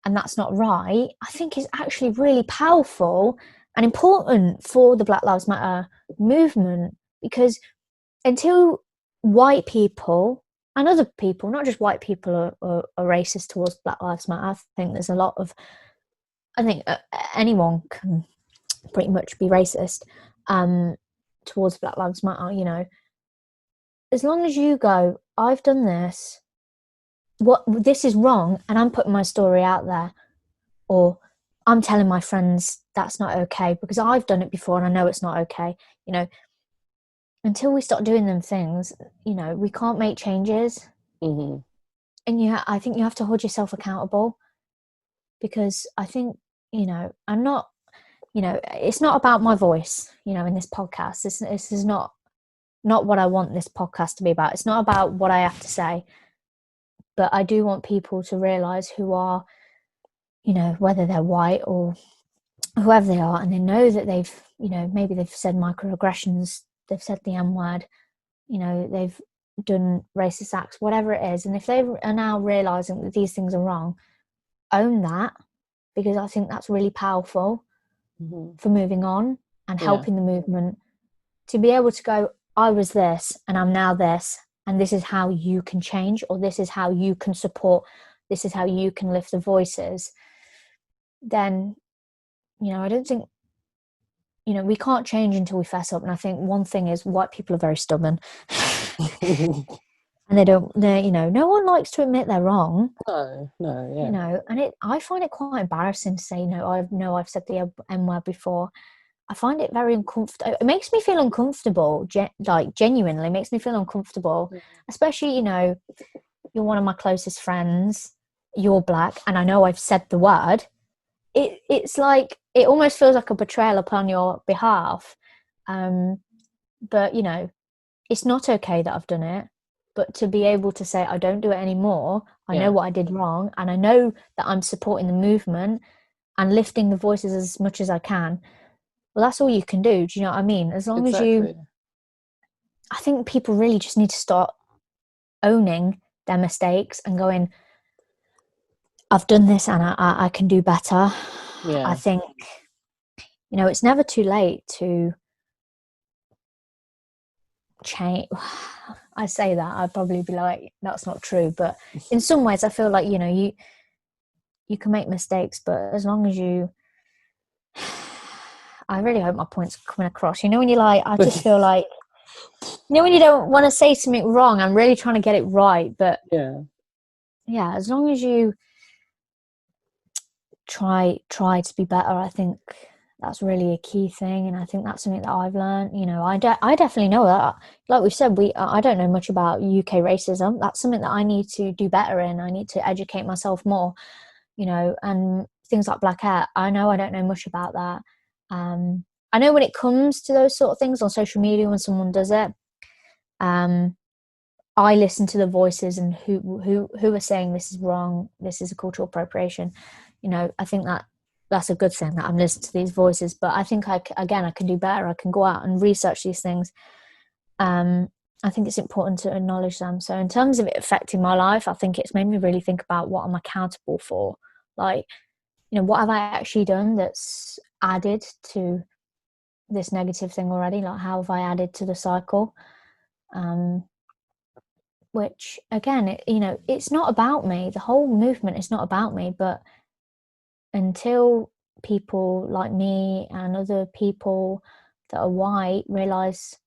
and that's not right, I think is actually really powerful and important for the Black Lives Matter movement. Because until white people and other people, not just white people, are racist towards Black Lives Matter, I think there's a lot of, I think anyone can pretty much be racist towards Black Lives Matter, as long as you go, I've done this, this is wrong, and I'm putting my story out there, or I'm telling my friends that's not okay because I've done it before and I know it's not okay. Until we start doing them things, we can't make changes. Mm-hmm. And I think you have to hold yourself accountable, because I think, I'm not, it's not about my voice, in this podcast. This is not what I want this podcast to be about. It's not about what I have to say, but I do want people to realize who are, whether they're white or whoever they are, and they know that they've, maybe they've said microaggressions, they've said the M word, they've done racist acts, whatever it is. And if they are now realizing that these things are wrong, own that, because I think that's really powerful for moving on and helping the movement to be able to go, I was this and I'm now this, and this is how you can change, or this is how you can support, this is how you can lift the voices. Then, I don't think, we can't change until we fess up. And I think one thing is, white people are very stubborn. And no one likes to admit they're wrong. No, yeah. And I find it quite embarrassing to say, I've said the M word before. I find it very uncomfortable. It makes me feel uncomfortable, genuinely makes me feel uncomfortable, especially, you're one of my closest friends, you're Black, and I know I've said the word. It's like, it almost feels like a betrayal upon your behalf. But, it's not okay that I've done it. But to be able to say, I don't do it anymore, I know what I did wrong, and I know that I'm supporting the movement and lifting the voices as much as I can. Well, that's all you can do. Do you know what I mean? As long as I think people really just need to start owning their mistakes and going, I've done this and I can do better. Yeah. I think, it's never too late to change. I say that, I'd probably be like, that's not true. But in some ways, I feel like, you can make mistakes, but as long as you, I really hope my point's coming across. When you're like, I just feel like, when you don't want to say something wrong, I'm really trying to get it right. But yeah, as long as you try to be better, I think that's really a key thing. And I think that's something that I've learned. I definitely know that, like we said, I don't know much about UK racism. That's something that I need to do better in. I need to educate myself more, and things like black hair, I know I don't know much about that. I know when it comes to those sort of things on social media, when someone does it, I listen to the voices and who are saying this is wrong, this is a cultural appropriation. I think that's a good thing that I'm listening to these voices. But I think I can do better. I can go out and research these things. I think it's important to acknowledge them. So in terms of it affecting my life, I think it's made me really think about what I'm accountable for. Like, what have I actually done that's added to this negative thing already? Like, how have I added to the cycle? Which again, it's not about me. The whole movement is not about me, but until people like me and other people that are white realize,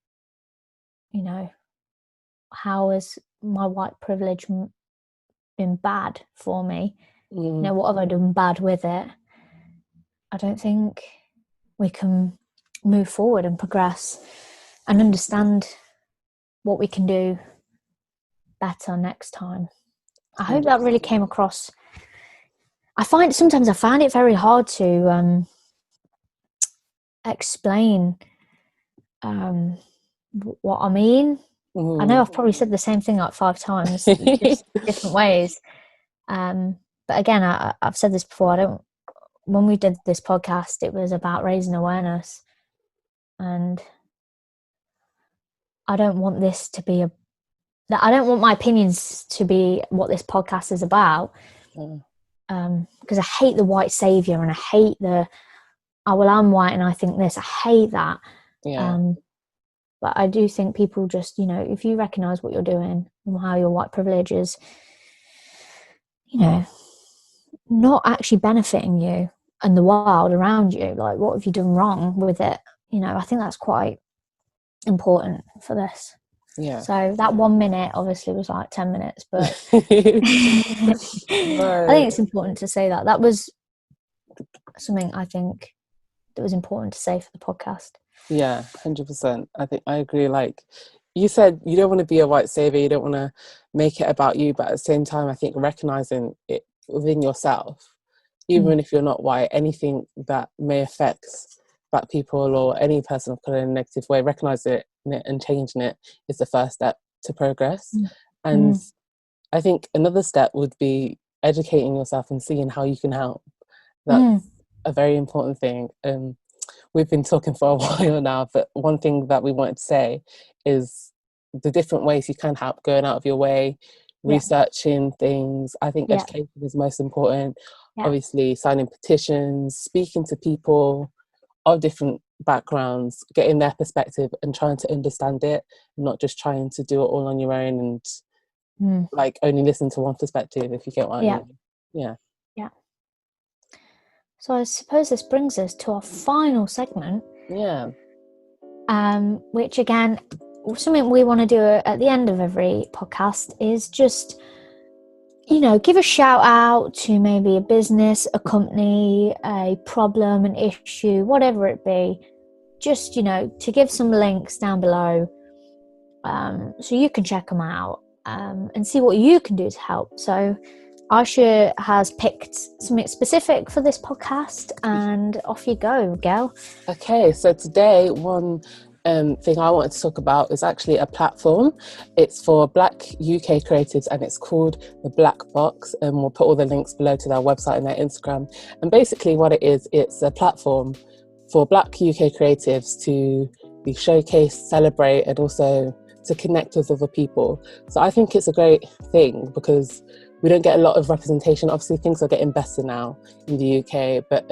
how has my white privilege been bad for me? What have I done bad with it? I don't think we can move forward and progress and understand what we can do better next time. I hope that really came across. Sometimes I find it very hard to explain what I mean. I know I've probably said the same thing like 5 times, just different ways. But again, I've said this before. When we did this podcast, it was about raising awareness, and I don't want this to be I don't want my opinions to be what this podcast is about. Because I hate the white savior, and I hate I'm white and I think this. I hate that. But I do think people just, if you recognize what you're doing and how your white privilege is, not actually benefiting you and the world around you, like, what have you done wrong with it? I think that's quite important for this. Yeah. So that 1 minute obviously was like 10 minutes, but I think it's important to say that was something I think that was important to say for the podcast. Yeah, 100%. I think I agree. Like you said, you don't want to be a white savior. You don't want to make it about you. But at the same time, I think recognizing it within yourself, even if you're not white, anything that may affect Black people or any person of colour in a negative way, recognizing it and changing it is the first step to progress. And I think another step would be educating yourself and seeing how you can help. That's a very important thing. We've been talking for a while now, but one thing that we wanted to say is the different ways you can help, going out of your way, researching things. I think education is most important. Obviously, signing petitions, speaking to people of different backgrounds, getting their perspective and trying to understand it, not just trying to do it all on your own and like only listen to one perspective, if you get what I mean. Yeah. So I suppose this brings us to our final segment. Yeah. Which again, something we want to do at the end of every podcast is just, give a shout out to maybe a business, a company, a problem, an issue, whatever it be. Just, to give some links down below so you can check them out and see what you can do to help. So Aisha has picked something specific for this podcast, and off you go, girl. Okay, so today one thing I wanted to talk about is actually a platform. It's for Black UK creatives and it's called The Black Box, and we'll put all the links below to their website and their Instagram. And basically what it is, it's a platform for Black UK creatives to be showcased, celebrate, and also to connect with other people. So I think it's a great thing because we don't get a lot of representation. Obviously things are getting better now in the UK, but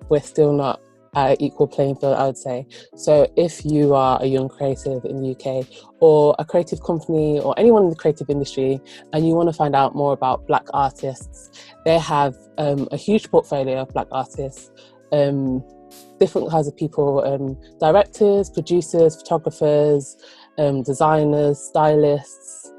we're still not at an equal playing field, I would say. So if you are a young creative in the UK or a creative company or anyone in the creative industry and you want to find out more about Black artists, they have a huge portfolio of Black artists, different kinds of people, directors, producers, photographers, designers, stylists,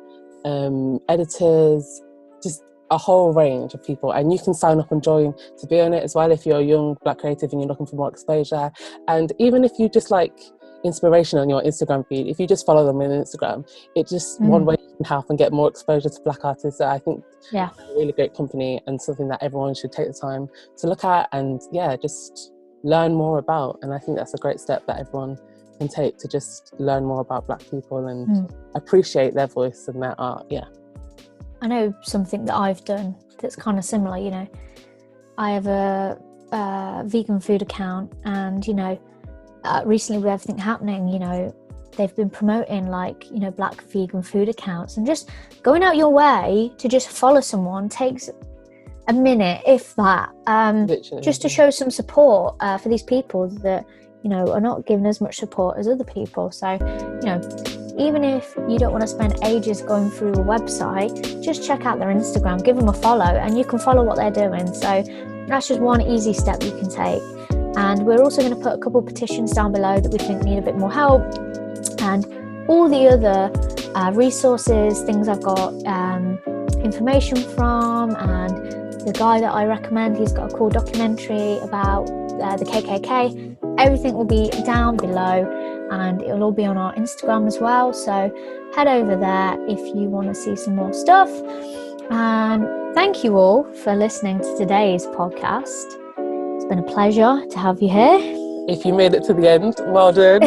editors, just a whole range of people. And you can sign up and join to be on it as well if you're a young Black creative and you're looking for more exposure. And even if you just like inspiration on your Instagram feed, if you just follow them on Instagram, it's just one way you can help and get more exposure to Black artists. So I think a really great company and something that everyone should take the time to look at and just learn more about. And I think that's a great step that everyone can take to just learn more about Black people and appreciate their voice and their art. Yeah. I know something that I've done that's kind of similar, you know. I have a vegan food account, and, you know, recently with everything happening, you know, they've been promoting, like, you know, Black vegan food accounts, and just going out your way to just follow someone takes a minute, if that, just to show some support for these people that, you know, are not given as much support as other people. So, you know, even if you don't want to spend ages going through a website, just check out their Instagram, give them a follow, and you can follow what they're doing. So that's just one easy step you can take. And we're also going to put a couple of petitions down below that we think need a bit more help, and all the other resources, things I've got information from, and the guy that I recommend, he's got a cool documentary about the KKK. Everything will be down below, and it'll all be on our Instagram as well. So head over there if you want to see some more stuff. Thank you all for listening to today's podcast. It's been a pleasure to have you here. If you made it to the end, well done.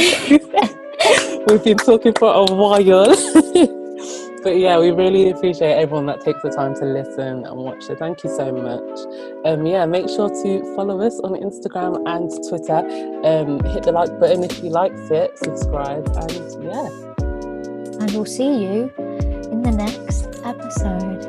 We've been talking for a while. But yeah, we really appreciate everyone that takes the time to listen and watch. So thank you so much. Yeah, make sure to follow us on Instagram and Twitter. Hit the like button if you liked it, subscribe, and yeah. And we'll see you in the next episode.